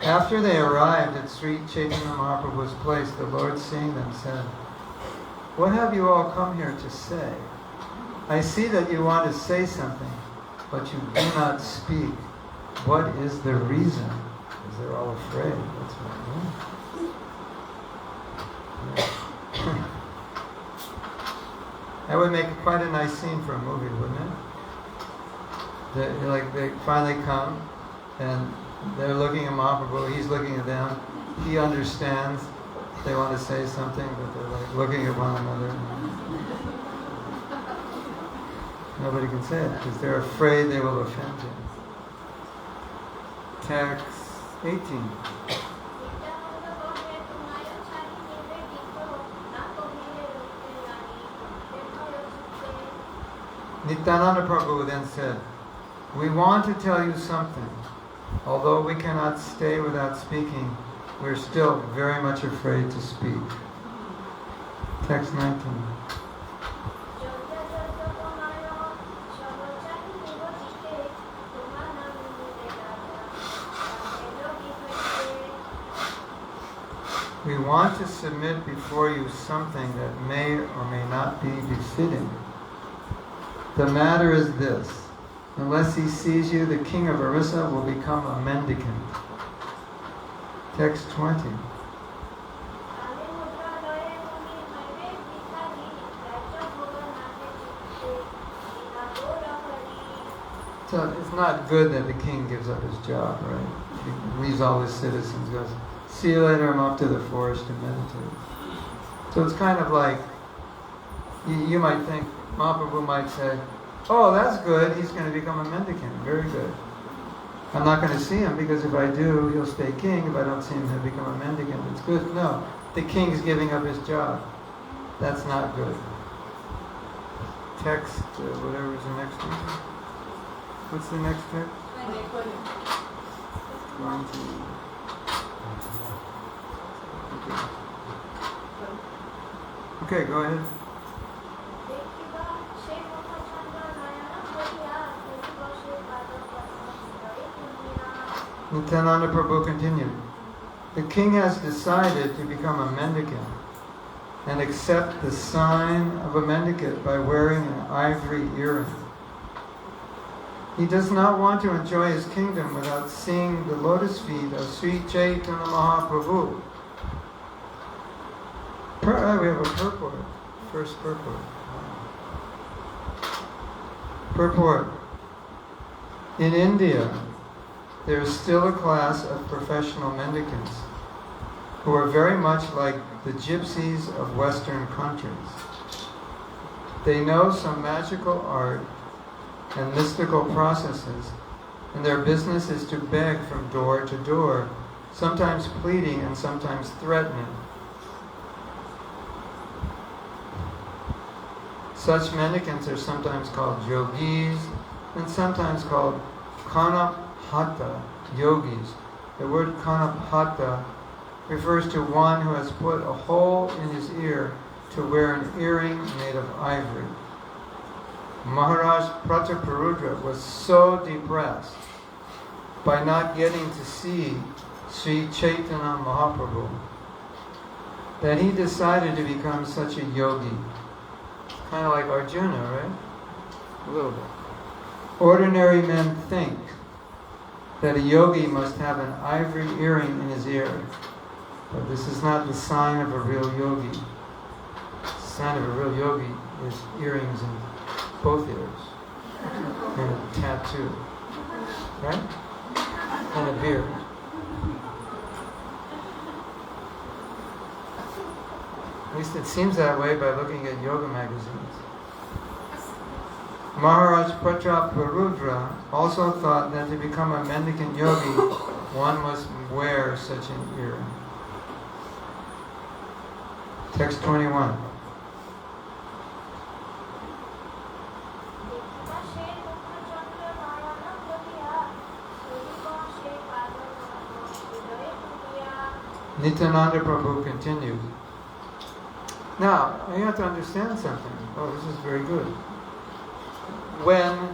After they arrived at Sri Chaitanya Mahaprabhu's place, the Lord, seeing them, said, what have you all come here to say? I see that you want to say something, but you do not speak. What is the reason? Because they're all afraid. That's what That would make quite a nice scene for a movie, wouldn't it? They finally come, and they're looking at Mahaprabhu, he's looking at them, he understands they want to say something, but they're looking at one another. Nobody can say it, because they're afraid they will offend him. Text 18. Nityananda Prabhu then said, we want to tell you something. Although we cannot stay without speaking, we're still very much afraid to speak. Text 19. We want to submit before you something that may or may not be befitting. The matter is this. Unless he sees you, the king of Orissa will become a mendicant. Text 20. So it's not good that the king gives up his job, right? He leaves all his citizens, goes, see you later, I'm off to the forest to meditate. So it's kind of like, you might think, Mahaprabhu might say, oh, that's good, he's going to become a mendicant, very good. I'm not going to see him because if I do, he'll stay king. If I don't see him, he'll become a mendicant. It's good. No, the king's giving up his job. That's not good. Text, whatever is the next one. What's the next text? 20. Okay, go ahead. Nityananda Prabhu continued. The king has decided to become a mendicant and accept the sign of a mendicant by wearing an ivory earring. He does not want to enjoy his kingdom without seeing the lotus feet of Sri Chaitanya Mahaprabhu. We have a purport. First purport. Purport. In India, there is still a class of professional mendicants who are very much like the gypsies of Western countries. They know some magical art and mystical processes, and their business is to beg from door to door, sometimes pleading and sometimes threatening. Such mendicants are sometimes called yogis and sometimes called kanapata yogis. The word kanapata refers to one who has put a hole in his ear to wear an earring made of ivory. Maharaj Prataparudra was so depressed by not getting to see Sri Chaitanya Mahaprabhu that he decided to become such a yogi. Kind of like Arjuna, right? A little bit. Ordinary men think that a yogi must have an ivory earring in his ear. But this is not the sign of a real yogi. The sign of a real yogi is earrings in both ears. And a tattoo. Right? And a beard. At least it seems that way by looking at yoga magazines. Maharaj Prataparudra also thought that to become a mendicant yogi, one must wear such an earring. Text 21. Nityananda Prabhu continued. Now, you have to understand something. Oh, this is very good. When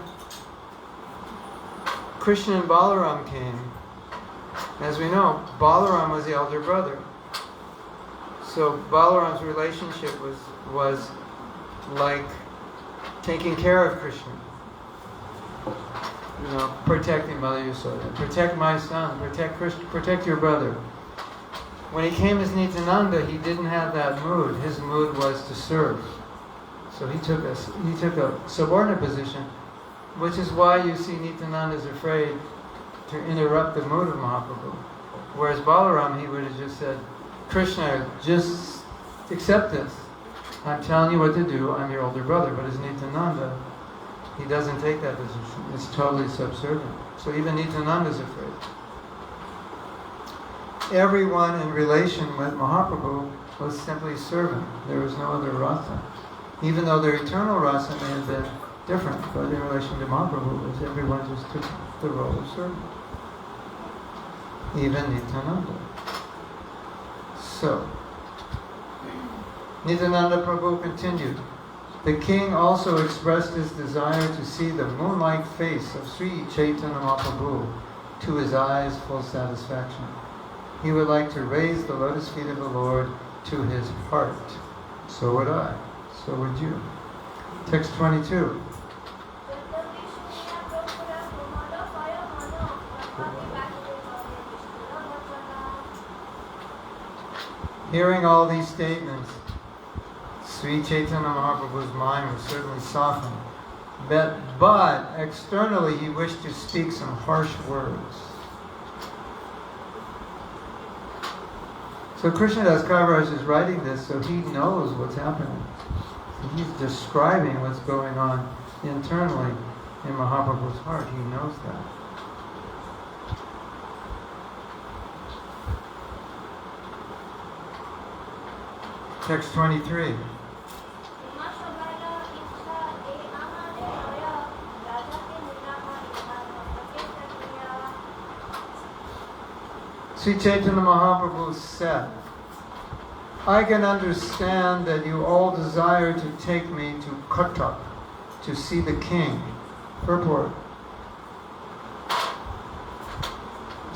Krishna and Balaram came, as we know, Balaram was the elder brother. So Balaram's relationship was like taking care of Krishna. You know, protecting Mother Yasoda, protect my son, protect your brother. When he came as Nityananda, he didn't have that mood. His mood was to serve. So he took a subordinate position, which is why you see Nityananda is afraid to interrupt the mood of Mahaprabhu. Whereas Balaram, he would have just said, Krishna, just accept this. I'm telling you what to do. I'm your older brother. But as Nityananda, he doesn't take that position. It's totally subservient. So even Nityananda is afraid. Everyone in relation with Mahaprabhu was simply servant. There was no other rasa. Even though their eternal rasa may have been different, but in relation to Mahaprabhu, everyone just took the role of servant. Even Nityananda. So, Nityananda Prabhu continued. The king also expressed his desire to see the moon-like face of Sri Chaitanya Mahaprabhu to his eyes' full satisfaction. He would like to raise the lotus feet of the Lord to his heart. So would I. So would you. Text 22. Hearing all these statements, Sri Chaitanya Mahaprabhu's mind was certainly softened. But externally he wished to speak some harsh words. So Krishnadas Kaviraj is writing this so he knows what's happening. He's describing what's going on internally in Mahaprabhu's heart. He knows that. Text 23. Sri Chaitanya Mahaprabhu said, I can understand that you all desire to take me to Cuttack to see the king. Purport.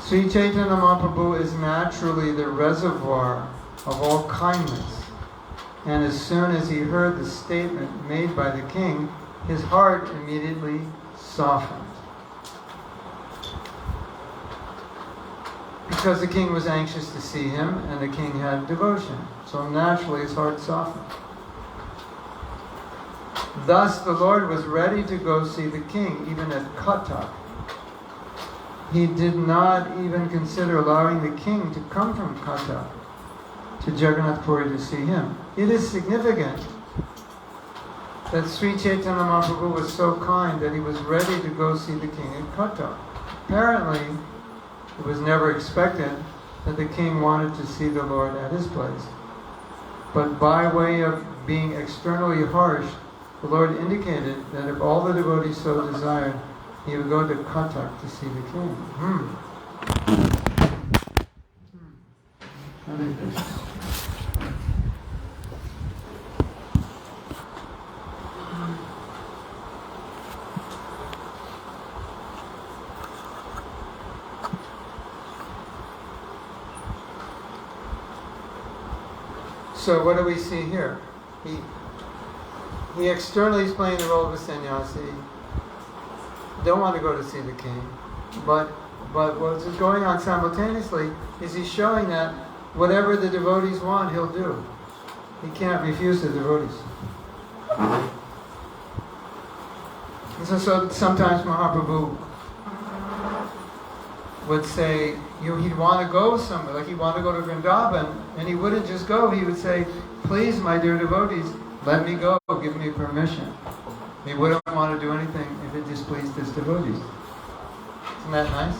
Sri Chaitanya Mahaprabhu is naturally the reservoir of all kindness, and as soon as he heard the statement made by the king, his heart immediately softened. Because the king was anxious to see him, and the king had devotion, so naturally his heart softened. Thus the Lord was ready to go see the king, even at Cuttack. He did not even consider allowing the king to come from Cuttack to Jagannath Puri to see him. It is significant that Sri Chaitanya Mahaprabhu was so kind that he was ready to go see the king at Cuttack. Apparently, it was never expected that the king wanted to see the Lord at his place. But by way of being externally harsh, the Lord indicated that if all the devotees so desired, he would go to Cuttack to see the king. Hare Krishna. So what do we see here? He externally is playing the role of a sannyasi. Don't want to go to see the king, but what's going on simultaneously is he's showing that whatever the devotees want, he'll do. He can't refuse the devotees. And so sometimes Mahaprabhu would say, he'd want to go somewhere, like he'd want to go to Vrindavan, and he wouldn't just go. He would say, please, my dear devotees, let me go, give me permission. He wouldn't want to do anything if it displeased his devotees. Isn't that nice?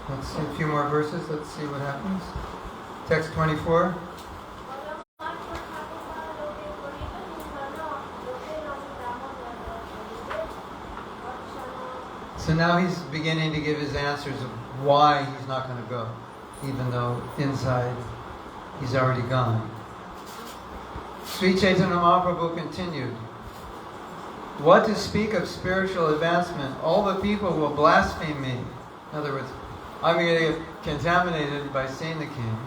Let's see a few more verses. Let's see what happens. Text 24. So now he's beginning to give his answers of why he's not going to go, even though inside he's already gone. Sri Chaitanya Mahaprabhu continued, what to speak of spiritual advancement? All the people will blaspheme me. In other words, I'm going to get contaminated by seeing the king.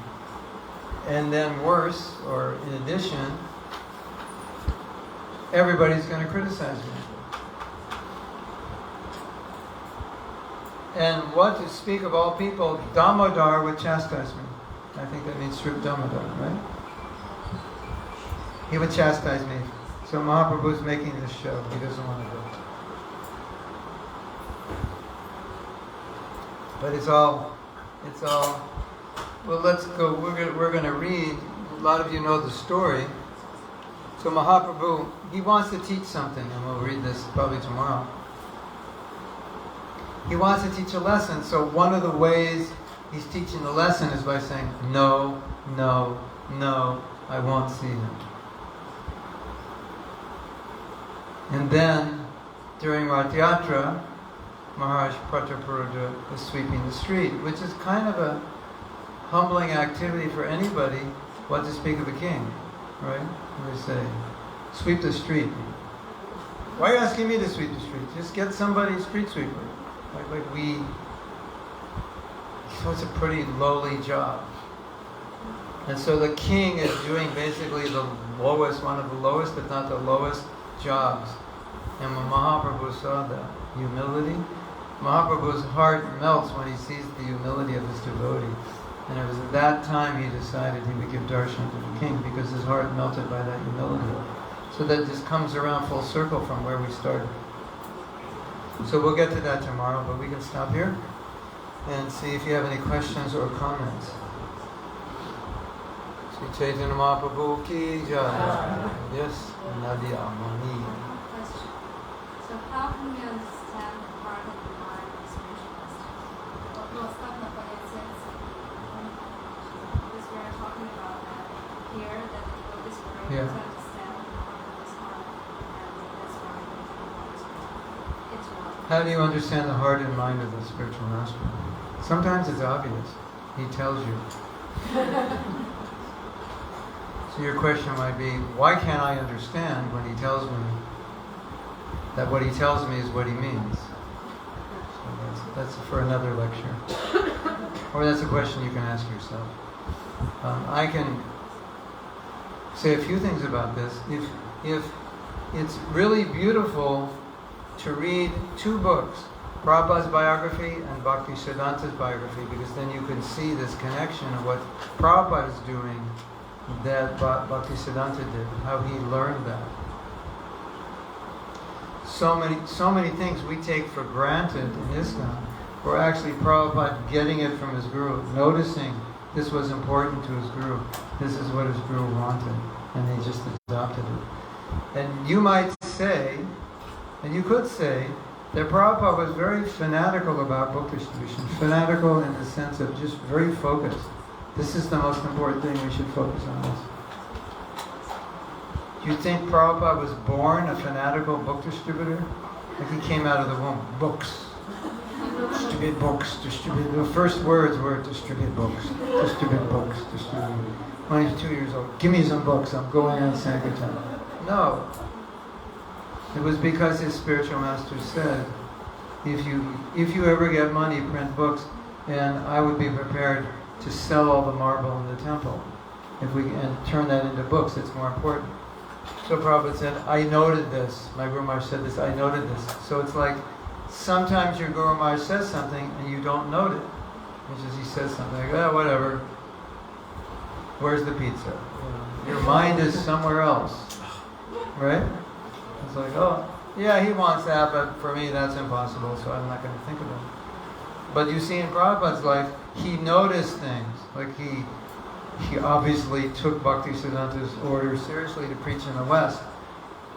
And then worse, or in addition, everybody's going to criticize me. And what to speak of all people, Damodar would chastise me. I think that means Sri Damodar, right? He would chastise me. So Mahaprabhu's making this show. He doesn't want to go. But it's all, well, let's go. We're going to read. A lot of you know the story. So Mahaprabhu, he wants to teach something, and we'll read this probably tomorrow. He wants to teach a lesson, so one of the ways he's teaching the lesson is by saying, no, no, no, I won't see him. And then, during Rath Yatra, Maharaj Pratapuruja was sweeping the street, which is kind of a humbling activity for anybody, what to speak of the king, right? They say, sweep the street. Why are you asking me to sweep the street? Just get somebody street sweeper. So it's a pretty lowly job. And so the king is doing basically the lowest, one of the lowest, if not the lowest, jobs. And when Mahaprabhu saw that humility, Mahaprabhu's heart melts when he sees the humility of his devotee. And it was at that time he decided he would give darshan to the king, because his heart melted by that humility. So that just comes around full circle from where we started. So we'll get to that tomorrow, but we can stop here and see if you have any questions or comments. Sri Chaitanya Mahaprabhu ki jai. Yes, Nadia Mani. Question. So how can we understand the heart and the mind of the spiritual master? Well, stuff not понять сердце. Because we are talking about that here, that the devotees were able Yeah. to understand the heart of his heart, and that's why it's one. How do you understand the heart and mind of the spiritual master? Sometimes it's obvious. He tells you. So your question might be, why can't I understand when he tells me that what he tells me is what he means? So that's for another lecture. Or that's a question you can ask yourself. I can say a few things about this. If it's really beautiful to read two books, Prabhupada's biography and Bhaktisiddhanta's biography, because then you can see this connection of what Prabhupada is doing that Bhaktisiddhanta did, how he learned that. So many things we take for granted in ISKCON were actually Prabhupada getting it from his guru, noticing this was important to his guru, this is what his guru wanted, and he just adopted it. And you might say, and you could say, that Prabhupada was very fanatical about book distribution. Fanatical in the sense of just very focused. This is the most important thing, we should focus on this. Do you think Prabhupada was born a fanatical book distributor? Like he came out of the womb, books. Distribute books, distribute. The first words were distribute books, distribute books, distribute. When he's 2 years old, give me some books, I'm going on Sankirtan. No. It was because his spiritual master said, if you ever get money, print books, and I would be prepared to sell all the marble in the temple. And turn that into books, it's more important. So Prabhupada said, I noted this. My Guru Maharaj said this, I noted this. So it's like, sometimes your Guru Maharaj says something and you don't note it. Which is he says something like, oh, whatever. Where's the pizza? Your mind is somewhere else. Right? It's like, oh, yeah, he wants that, but for me that's impossible, so I'm not going to think of it. But you see in Prabhupada's life, he noticed things. Like he obviously took Bhaktisiddhanta's order seriously to preach in the West.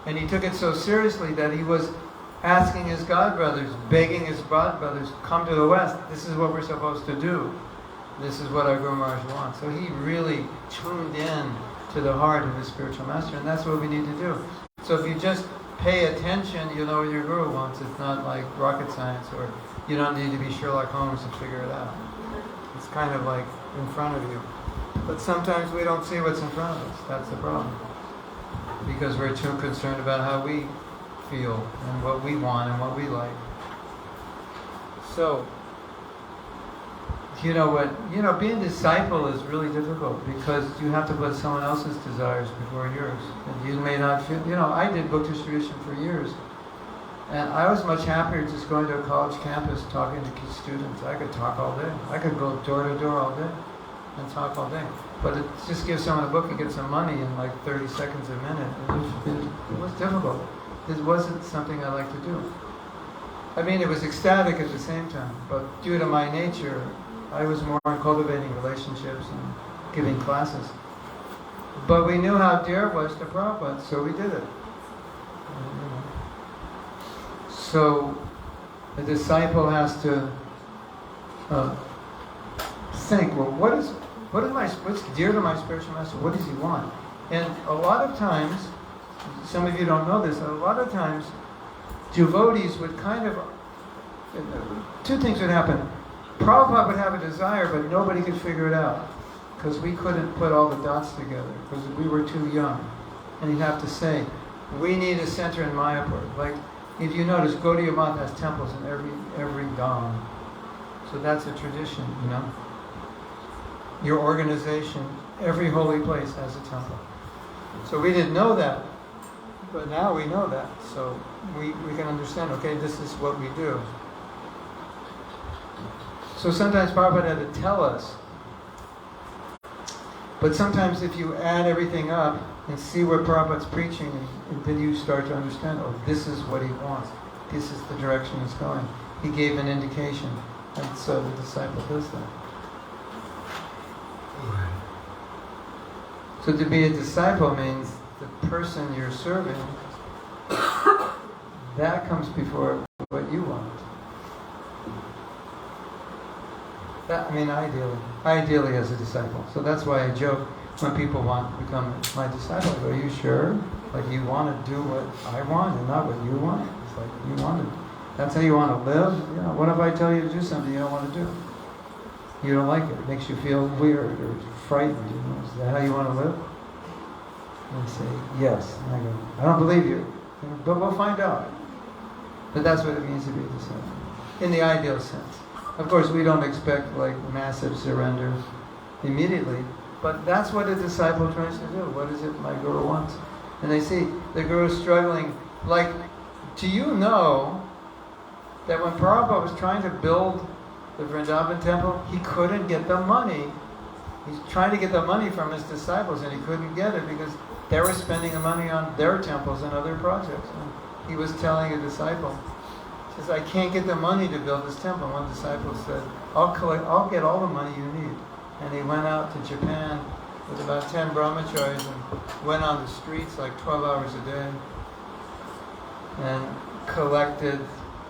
And he took it so seriously that he was asking his godbrothers, begging his godbrothers, come to the West. This is what we're supposed to do. This is what our Guru Maharaj wants. So he really tuned in to the heart of his spiritual master, and that's what we need to do. So if you just pay attention, you know what your Guru wants. It's not like rocket science, or you don't need to be Sherlock Holmes to figure it out. It's kind of like in front of you. But sometimes we don't see what's in front of us. That's the problem. Because we're too concerned about how we feel and what we want and what we like. So, being a disciple is really difficult because you have to put someone else's desires before yours. And you may not feel, I did book distribution for years. And I was much happier just going to a college campus talking to students. I could talk all day. I could go door to door all day and talk all day. But it just gives someone a book and get some money in like 30 seconds a minute. It was difficult. It wasn't something I liked to do. I mean, it was ecstatic at the same time. But due to my nature, I was more on cultivating relationships and giving classes. But we knew how dear it was to Prabhupada, so we did it. So the disciple has to think, well, what's dear to my spiritual master? What does he want? And a lot of times, some of you don't know this, a lot of times devotees would two things would happen. Prabhupada would have a desire, but nobody could figure it out because we couldn't put all the dots together because we were too young. And he'd have to say, we need a center in Mayapur. Like, if you notice, Gaudiya Math has temples in every dham. So that's a tradition, Your organization, every holy place has a temple. So we didn't know that, but now we know that. So we can understand, okay, this is what we do. So sometimes Prabhupada had to tell us. But sometimes if you add everything up and see what Prabhupada's preaching, and then you start to understand, oh, this is what he wants. This is the direction he's going. He gave an indication. And so the disciple does that. So to be a disciple means the person you're serving, that comes before what you want. That, I mean, ideally as a disciple. So that's why I joke when people want to become my disciple. I go, are you sure? Like you want to do what I want and not what you want? It's like you want to. That's how you want to live. You know, what if I tell you to do something you don't want to do? You don't like it. It makes you feel weird or frightened. You know? Is that how you want to live? And they say, yes. And I go, I don't believe you. But we'll find out. But that's what it means to be a disciple. In the ideal sense. Of course, we don't expect like massive surrender immediately. But that's what a disciple tries to do. What is it my guru wants? And they see the guru struggling. Like, do you know that when Prabhupada was trying to build the Vrindavan temple, he couldn't get the money. He's trying to get the money from his disciples and he couldn't get it because they were spending the money on their temples and other projects. And he was telling a disciple, he says, I can't get the money to build this temple. And one disciple said, I'll get all the money you need. And he went out to Japan with about 10 brahmacharis and went on the streets like 12 hours a day and collected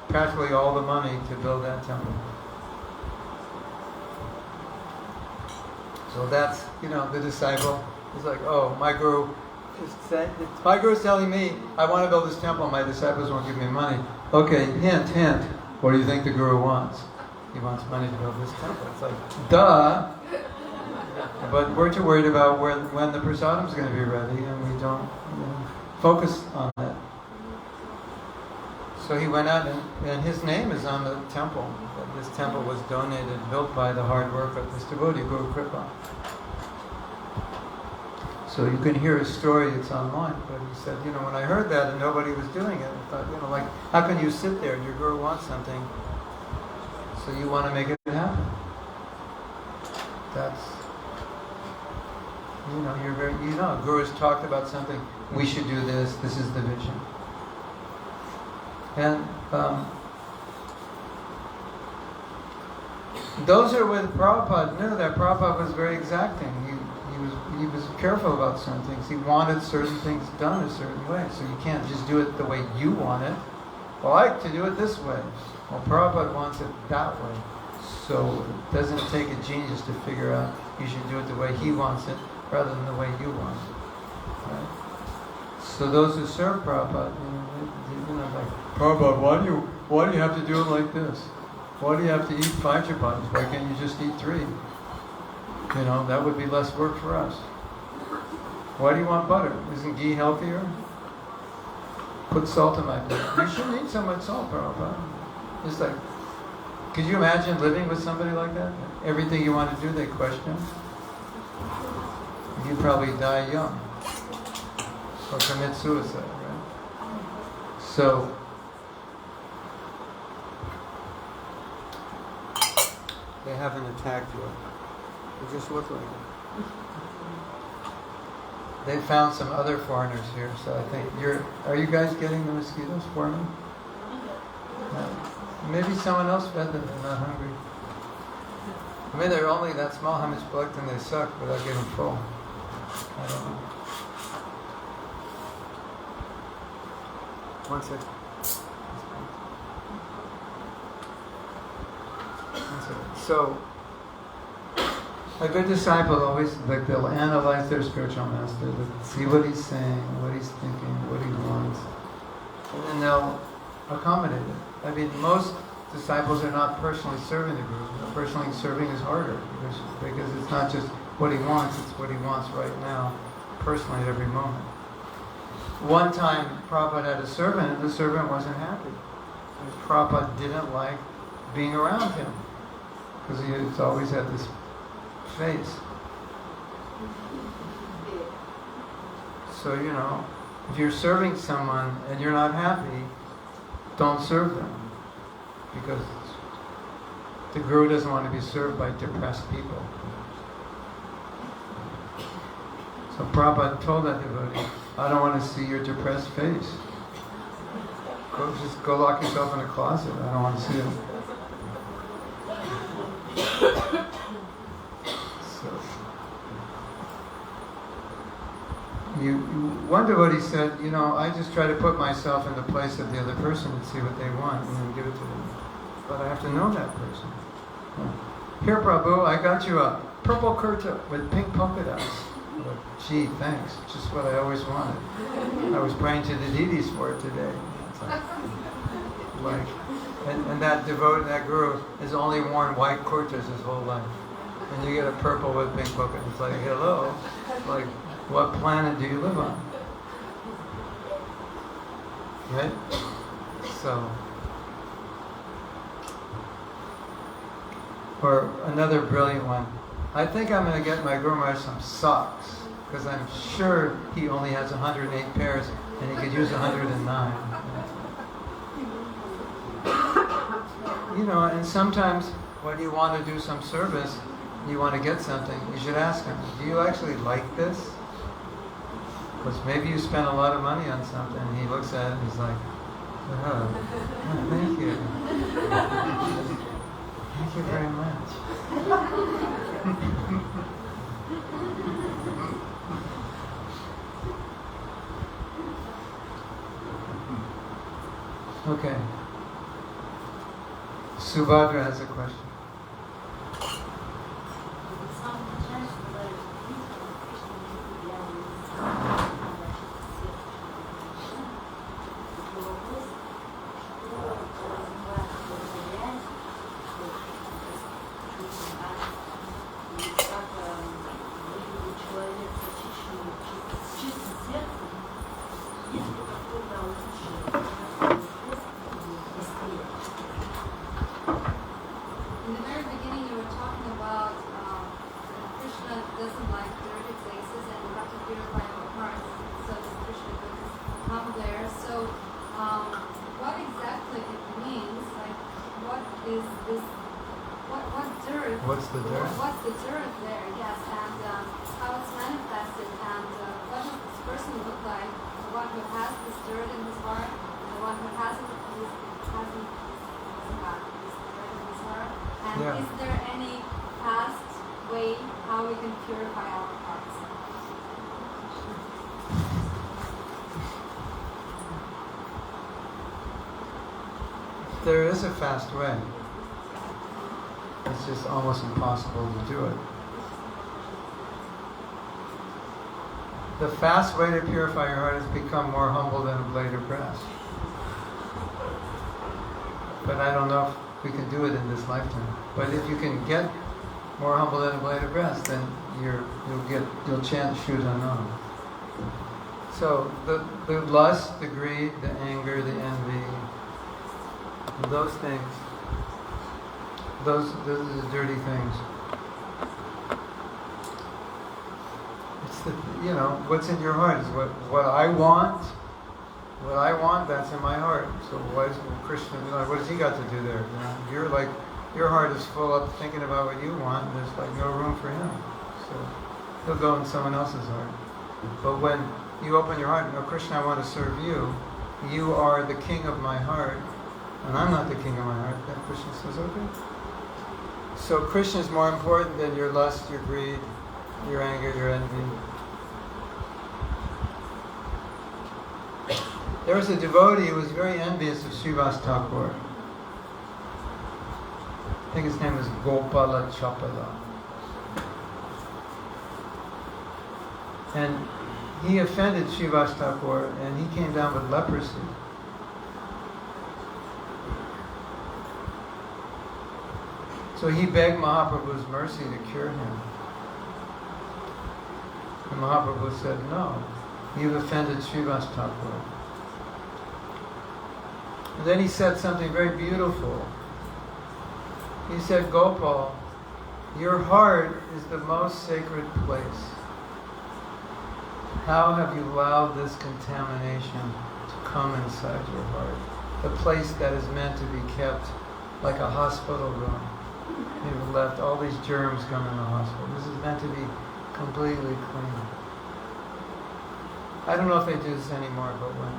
practically all the money to build that temple. So that's, the disciple is like, oh, my guru's telling me I want to build this temple and my disciples won't give me money. Okay, hint, what do you think the guru wants? He wants money to build this temple. It's like, duh! But we're too worried about when the prasadam is going to be ready and we don't focus on that. So he went out and his name is on the temple. This temple was donated, built by the hard work of this devotee, Guru Kripa. So you can hear his story, it's online, but he said, when I heard that and nobody was doing it, I thought, how can you sit there and your guru wants something, so you want to make it happen? That's, you're very, Guru's talked about something, we should do this is the vision. And those who are with Prabhupada knew that Prabhupada was very exacting. He was careful about certain things. He wanted certain things done a certain way. So you can't just do it the way you want it. Well, I like to do it this way. Well, Prabhupada wants it that way. So it doesn't take a genius to figure out you should do it the way he wants it rather than the way you want it. Right? So those who serve Prabhupada, like, Prabhupada, why do you have to do it like this? Why do you have to eat 5 chapatis? Why can't you just eat 3? That would be less work for us. Why do you want butter? Isn't ghee healthier? Put salt in my plate. You shouldn't eat so much salt, Prabhupada. It's like, could you imagine living with somebody like that? Everything you want to do, they question. You probably die young. Or commit suicide, right? So, they haven't attacked you. They just look like it. They found some other foreigners here, so I think are you guys getting the mosquitoes for me? No. Maybe someone else fed them, they're not hungry. I mean, they're only that small, how much blood can they suck without getting full? I don't know. One second. So, a good disciple always, they'll analyze their spiritual master, they'll see what he's saying, what he's thinking, what he wants, and then they'll accommodate it. I mean, most disciples are not personally serving the guru. Personally serving is harder because it's not just what he wants, it's what he wants right now, personally at every moment. One time, Prabhupada had a servant, and the servant wasn't happy. Prabhupada didn't like being around him because he's always had this face. So, if you're serving someone and you're not happy, don't serve them. Because the guru doesn't want to be served by depressed people. So Prabhupada told that devotee, I don't want to see your depressed face. Go lock yourself in a closet. I don't want to see it. one devotee said, I just try to put myself in the place of the other person and see what they want and then give it to them. But I have to know that person. Here, Prabhu, I got you a purple kurta with pink polka dots. Like, gee, thanks. Just what I always wanted. I was praying to the deities for it today. And that devotee, that guru, has only worn white kurtas his whole life. And you get a purple with pink polka. It's like, hello. Like, what planet do you live on? Right? So, or another brilliant one. I think I'm going to get my Guru Maharaj some socks, because I'm sure he only has 108 pairs and he could use 109. And sometimes when you want to do some service, you want to get something, you should ask him, do you actually like this? Because maybe you spent a lot of money on something, and he looks at it and he's like, oh, thank you. Thank you very much. Okay. Subhadra has a question. What's the dirt? What's the dirt there? Yes, and how it's manifested, and what does this person look like? The one who has this dirt in his heart, and the one who hasn't got this dirt in his heart. And is there any fast way how we can purify our hearts? There is a fast way. It's just almost impossible to do it. The fast way to purify your heart is become more humble than a blade of grass. But I don't know if we can do it in this lifetime. But if you can get more humble than a blade of grass, then you'll chant shoes unknown. So the lust, the greed, the anger, the envy, those things. Those are the dirty things. It's what's in your heart is what I want. What I want, that's in my heart. So why is Krishna? What has he got to do there? Your heart is full up thinking about what you want, and there's no room for him. So he'll go in someone else's heart. But when you open your heart, Krishna, I want to serve you. You are the king of my heart, and I'm not the king of my heart. Then Krishna says, okay. So Krishna is more important than your lust, your greed, your anger, your envy. There was a devotee who was very envious of Srivas Thakur. I think his name was Gopala Chapala. And he offended Srivas Thakur, and he came down with leprosy. So he begged Mahaprabhu's mercy to cure him. And Mahaprabhu said, no, you've offended Srivas Thakur. And then he said something very beautiful. He said, Gopal, your heart is the most sacred place. How have you allowed this contamination to come inside your heart? The place that is meant to be kept like a hospital room. You've left all these germs come in the hospital. This is meant to be completely clean. I don't know if they do this anymore, but when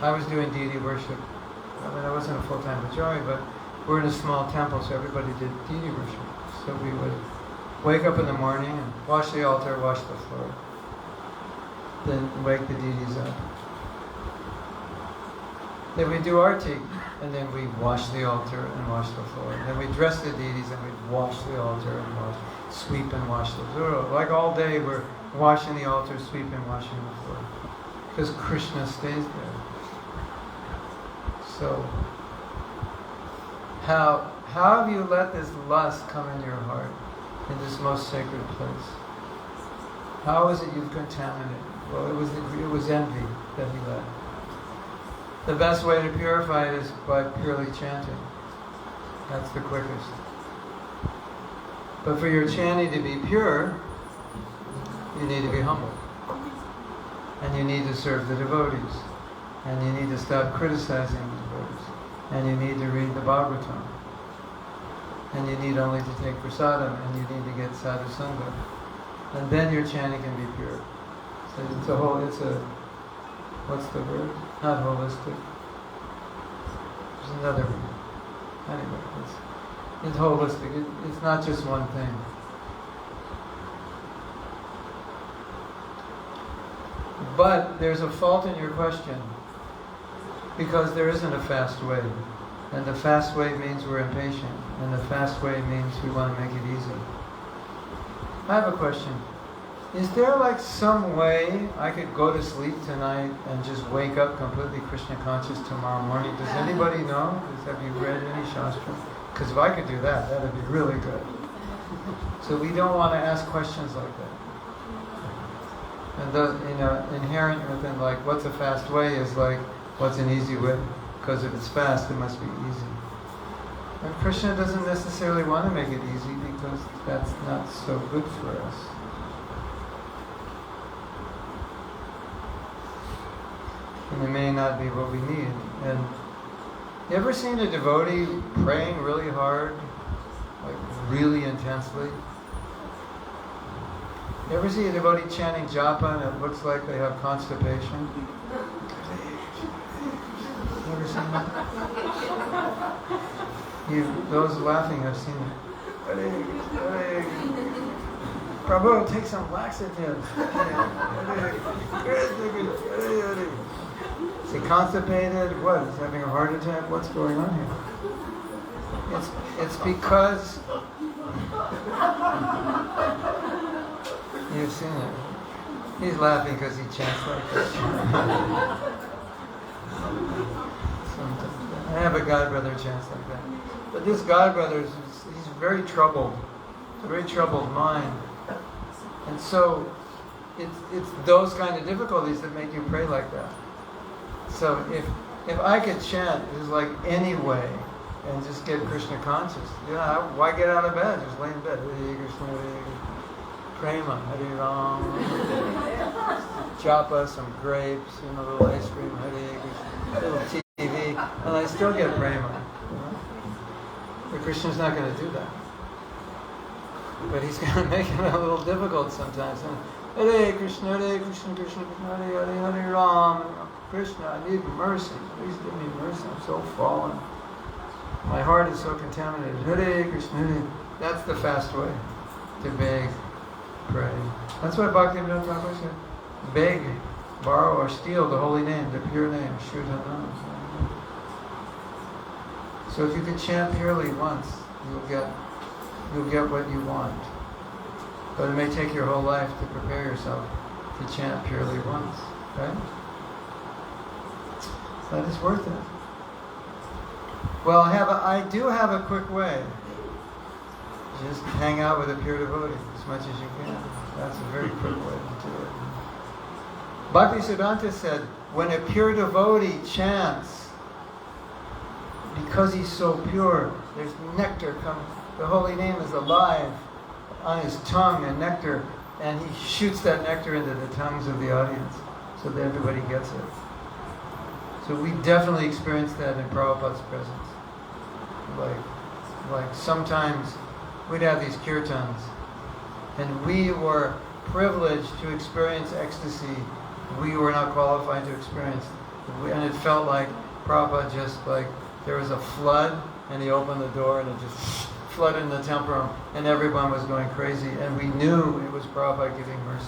I was doing deity worship, I wasn't a full-time Pujari, but we're in a small temple, so everybody did deity worship. So we would wake up in the morning and wash the altar, wash the floor. then wake the deities up. Then we do arti, and then we wash the altar and wash the floor. And then we dress the deities and we wash the altar and sweep and wash the floor. Like all day we're washing the altar, sweeping, washing the floor. Because Krishna stays there. So, how have you let this lust come in your heart, in this most sacred place? How is it you've contaminated? Well, it was envy that he let. The best way to purify it is by purely chanting. That's the quickest. But for your chanting to be pure, you need to be humble. And you need to serve the devotees. And you need to stop criticizing the devotees. And you need to read the Bhagavatam. And you need only to take prasadam, and you need to get sadhusanga. And then your chanting can be pure. So what's the word? Not holistic. There's another word. Anyway, it's holistic. It's not just one thing. But there's a fault in your question, because there isn't a fast way. And the fast way means we're impatient. And the fast way means we want to make it easy. I have a question. Is there like some way I could go to sleep tonight and just wake up completely Krishna conscious tomorrow morning? Does anybody know? Have you read any Shastra? Because if I could do that, that would be really good. So we don't want to ask questions like that. And those, inherent within like what's a fast way is like what's an easy way. Because if it's fast, it must be easy. And Krishna doesn't necessarily want to make it easy because that's not so good for us. And it may not be what we need. And you ever seen a devotee praying really hard, like really intensely? You ever see a devotee chanting japa and it looks like they have constipation? You ever seen that? Those laughing have seen it. Prabhu, take some laxatives. Is he constipated? What? Is he having a heart attack? What's going on here? It's because you've seen it. He's laughing because he chants like that. Sometimes. I have a godbrother chants like that. But this godbrother, he's very troubled. A very troubled mind. And so it's those kind of difficulties that make you pray like that. So if I could chant just like any way and just get Krishna conscious, why get out of bed? Just lay in bed. Hare Krishna, Hare Prema, Hare Ram, japa, some grapes, a little ice cream, Hare Krishna, a little TV, and I still get Prema. But Krishna's not going to do that. But he's going to make it a little difficult sometimes. And Hare Krishna, Krishna Krishna, Hare Hare, Hare Ram. Krishna, I need mercy. Please give me mercy. I'm so fallen. My heart is so contaminated. Hare Krishna, Hare. That's the fast way to beg, pray. That's what Bhaktivinoda Thakur said. Beg, borrow, or steal the holy name, the pure name, Shuddhanam. So if you can chant purely once, you'll get what you want. But it may take your whole life to prepare yourself to chant purely once, right? That is worth it. Well, I do have a quick way. Just hang out with a pure devotee as much as you can. That's a very quick way to do it. Bhaktisiddhanta said, when a pure devotee chants, because he's so pure, there's nectar coming. The holy name is alive on his tongue and nectar, and he shoots that nectar into the tongues of the audience so that everybody gets it. So we definitely experienced that in Prabhupada's presence. Like sometimes we'd have these kirtans, and we were privileged to experience ecstasy we were not qualified to experience. And it felt like Prabhupada just like, there was a flood, and he opened the door, and it just flooded in the temple room, and everyone was going crazy, and we knew it was Prabhupada giving mercy.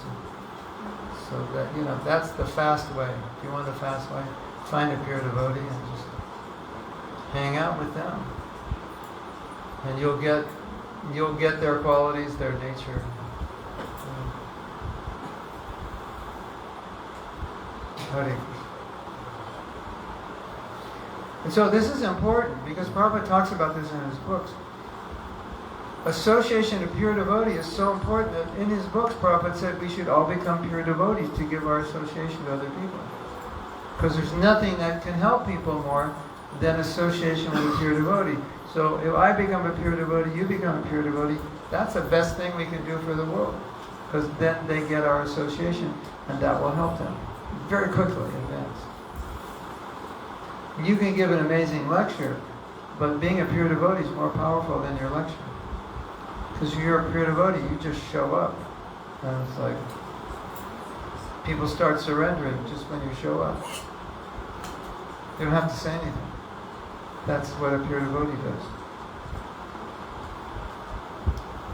So that, that's the fast way. If you want the fast way, find a pure devotee and just hang out with them. And you'll get their qualities, their nature. Hare Krishna. And so this is important because Prabhupada talks about this in his books. Association of pure devotee is so important that in his books Prabhupada said we should all become pure devotees to give our association to other people. Because there's nothing that can help people more than association with a pure devotee. So if I become a pure devotee, you become a pure devotee, that's the best thing we can do for the world. Because then they get our association and that will help them very quickly in advance. You can give an amazing lecture, but being a pure devotee is more powerful than your lecture. Because if you're a pure devotee, you just show up. And it's like, people start surrendering just when you show up. You don't have to say anything. That's what a pure devotee does.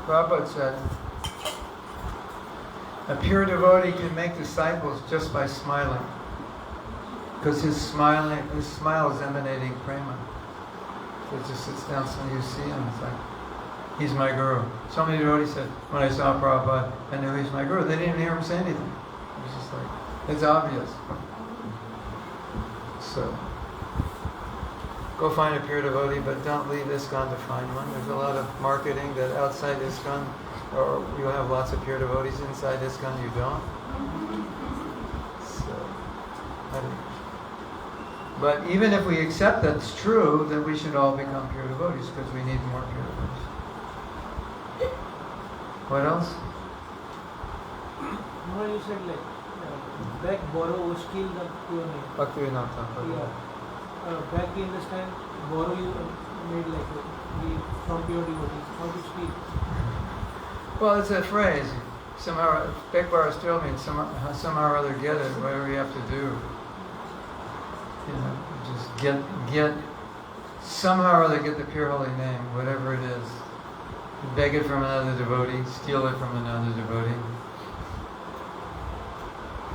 Prabhupada said, a pure devotee can make disciples just by smiling. Because his smile is emanating prema. So it just sits down, so you see him, it's like, he's my guru. So many devotees said, when I saw Prabhupada, I knew he's my guru. They didn't even hear him say anything. It was just like, it's obvious. So, go find a pure devotee, but don't leave ISKCON to find one. There's a lot of marketing that outside ISKCON, or you'll have lots of pure devotees inside ISKCON, you don't. So, but even if we accept that's true, then we should all become pure devotees because we need more pure devotees. What else? No, you said like back borrow was kill the pure name. Yeah. Back in this time, borrow you made like from pure devotees. How to speak? Well, it's a phrase. Somehow, back borrow still means somehow or other get it. Whatever you have to do. Just get somehow or other get the pure holy name, whatever it is. Beg it from another devotee, steal it from another devotee.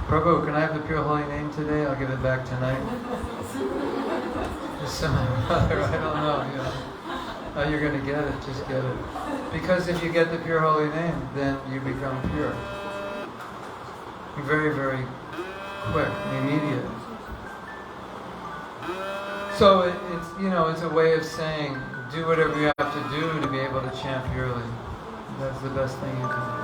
Prabhu, can I have the pure holy name today? I'll give it back tonight. Just somehow or other, I don't know. How you're going to get it, just get it. Because if you get the pure holy name, then you become pure. Very, very quick, immediate. So it's a way of saying, do whatever you have to do to be able to chant purely. That's the best thing you can do.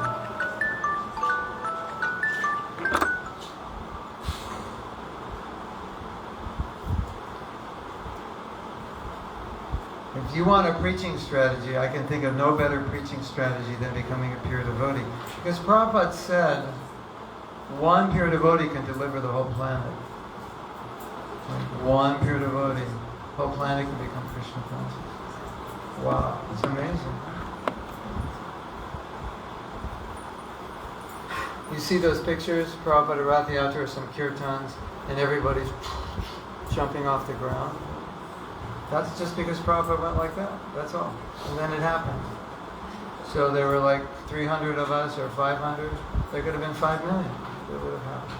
If you want a preaching strategy, I can think of no better preaching strategy than becoming a pure devotee. Because Prabhupada said, one pure devotee can deliver the whole planet. One pure devotee, the whole planet can become Krishna conscious. Wow, it's amazing. You see those pictures, Prabhupada Rath Yatra, some kirtans, and everybody's jumping off the ground. That's just because Prabhupada went like that, that's all. And then it happened. So there were like 300 of us or 500. There could have been 5 million. It would have happened.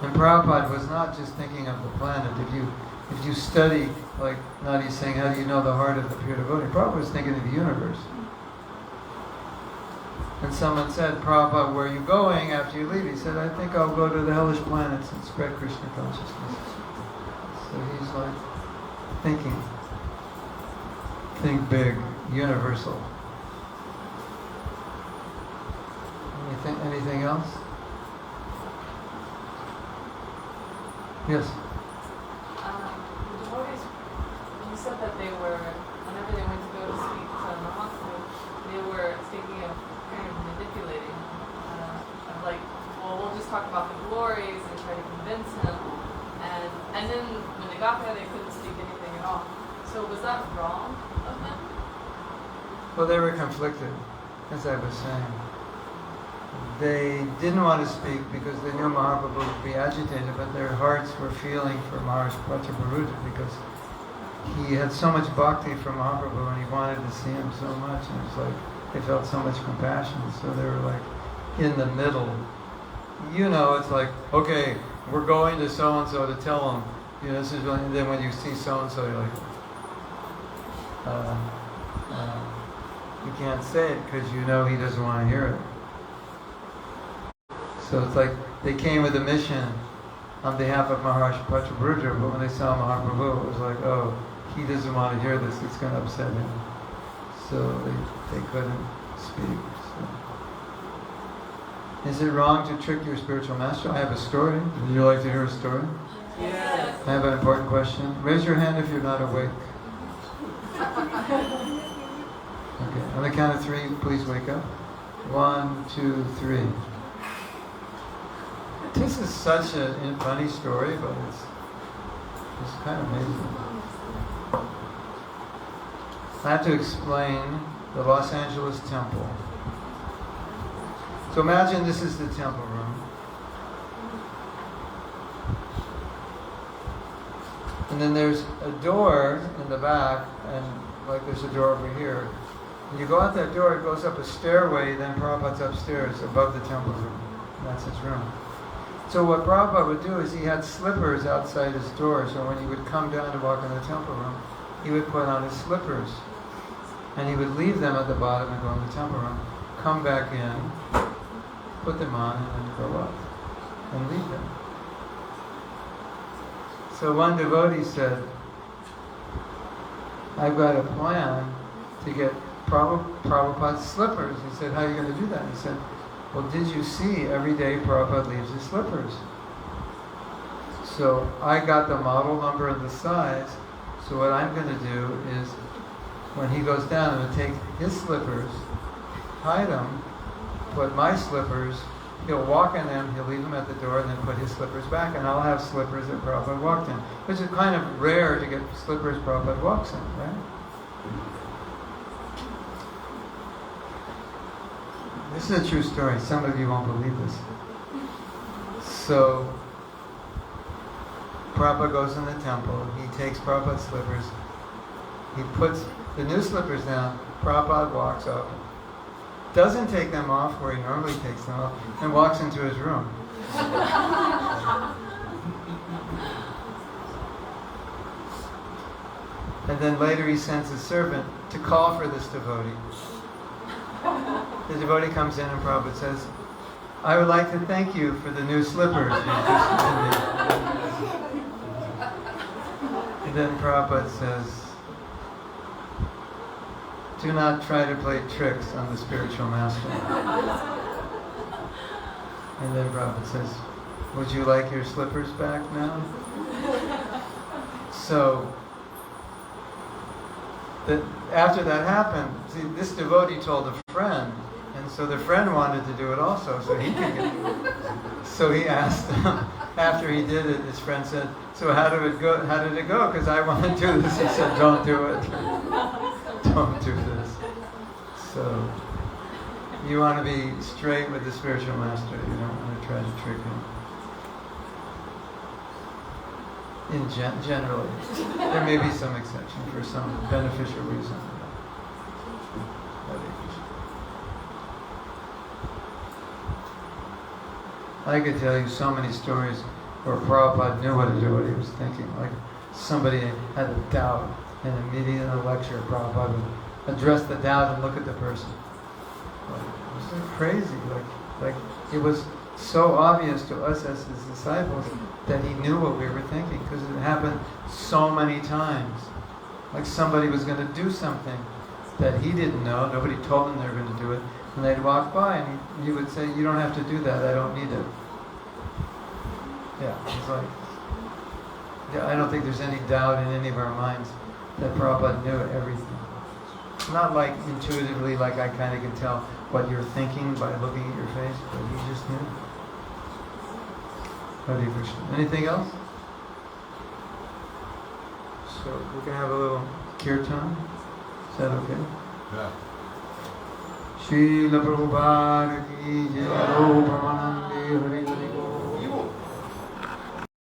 And Prabhupada was not just thinking of the planet. If you study, like Nadi's saying, how do you know the heart of the pure devotee? Prabhupada was thinking of the universe. And someone said, Prabhupada, where are you going after you leave? He said, I think I'll go to the hellish planets and spread Krishna consciousness. So he's like thinking. Think big, universal. Anything else? Yes. The devotees, you said that they were, whenever they went to go to speak to Mahatma, they were thinking of kind of manipulating, of like, well, we'll just talk about the glories and try to convince him, and then when they got there, they couldn't speak anything at all. So was that wrong of them? Well, they were conflicted, as I was saying. They didn't want to speak because they knew Mahaprabhu would be agitated, but their hearts were feeling for Maharaj Prataparuta because he had so much bhakti for Mahaprabhu and he wanted to see him so much, and it was like they felt so much compassion, so they were like in the middle. You know, it's like, okay, we're going to so and so to tell them, you know, this is really, and then when you see so and so, you're like, you can't say it because you know he doesn't want to hear it. So it's like they came with a mission on behalf of Maharaj Patrabhudra, but when they saw Mahaprabhu, it was like, oh, he doesn't want to hear this, it's going to upset him. So they couldn't speak. So. Is it wrong to trick your spiritual master? I have a story. Would you like to hear a story? Yes. I have an important question. Raise your hand if you're not awake. Okay, on the count of 3, please wake up. 1, 2, 3. This is such a funny story, but it's kind of amazing. I have to explain the Los Angeles temple. So imagine this is the temple room. And then there's a door in the back, and like there's a door over here. When you go out that door, it goes up a stairway, then Prabhupada's upstairs above the temple room. And that's his room. So what Prabhupada would do is he had slippers outside his door, so when he would come down to walk in the temple room, he would put on his slippers. And he would leave them at the bottom and go in the temple room, come back in, put them on, and then go up and leave them. So one devotee said, I've got a plan to get Prabhupada's slippers. He said, how are you going to do that? He said, well, did you see every day Prabhupada leaves his slippers? So I got the model number and the size. So what I'm going to do is, when he goes down, I'm going to take his slippers, hide them, put my slippers, he'll walk in them, he'll leave them at the door, and then put his slippers back, and I'll have slippers that Prabhupada walked in. Which is kind of rare to get slippers Prabhupada walks in, right? This is a true story. Some of you won't believe this. So, Prabhupada goes in the temple, he takes Prabhupada's slippers, he puts the new slippers down, Prabhupada walks up, doesn't take them off where he normally takes them off, and walks into his room. And then later he sends a servant to call for this devotee. The devotee comes in and Prabhupada says, I would like to thank you for the new slippers you just given me. And then Prabhupada says, do not try to play tricks on the spiritual master. And then Prabhupada says, would you like your slippers back now? So, after that happened, see, this devotee told a friend, and so the friend wanted to do it also, so he could get it. So he asked him, after he did it, his friend said, so how did it go? Because I want to do this. He said, don't do it. Don't do this. So, you want to be straight with the spiritual master. You don't want to try to trick him. Generally. There may be some exception for some beneficial reason. I could tell you so many stories where Prabhupada knew what to do, what he was thinking. Like somebody had a doubt, and immediately in a lecture, Prabhupada would address the doubt and look at the person. Like, it was so crazy. Like it was so obvious to us as his disciples that he knew what we were thinking, because it happened so many times. Like somebody was going to do something that he didn't know, nobody told him they were going to do it, and they'd walk by and he would say, you don't have to do that, I don't need it. Yeah, it's like, I don't think there's any doubt in any of our minds that Prabhupada knew everything. Not like intuitively, like I kind of can tell what you're thinking by looking at your face, but he just knew. Hare Krishna. Anything else? So we can have a little kirtan. Is that okay? Yeah. Srila Prabhupada ki jai, Prabhupada Hari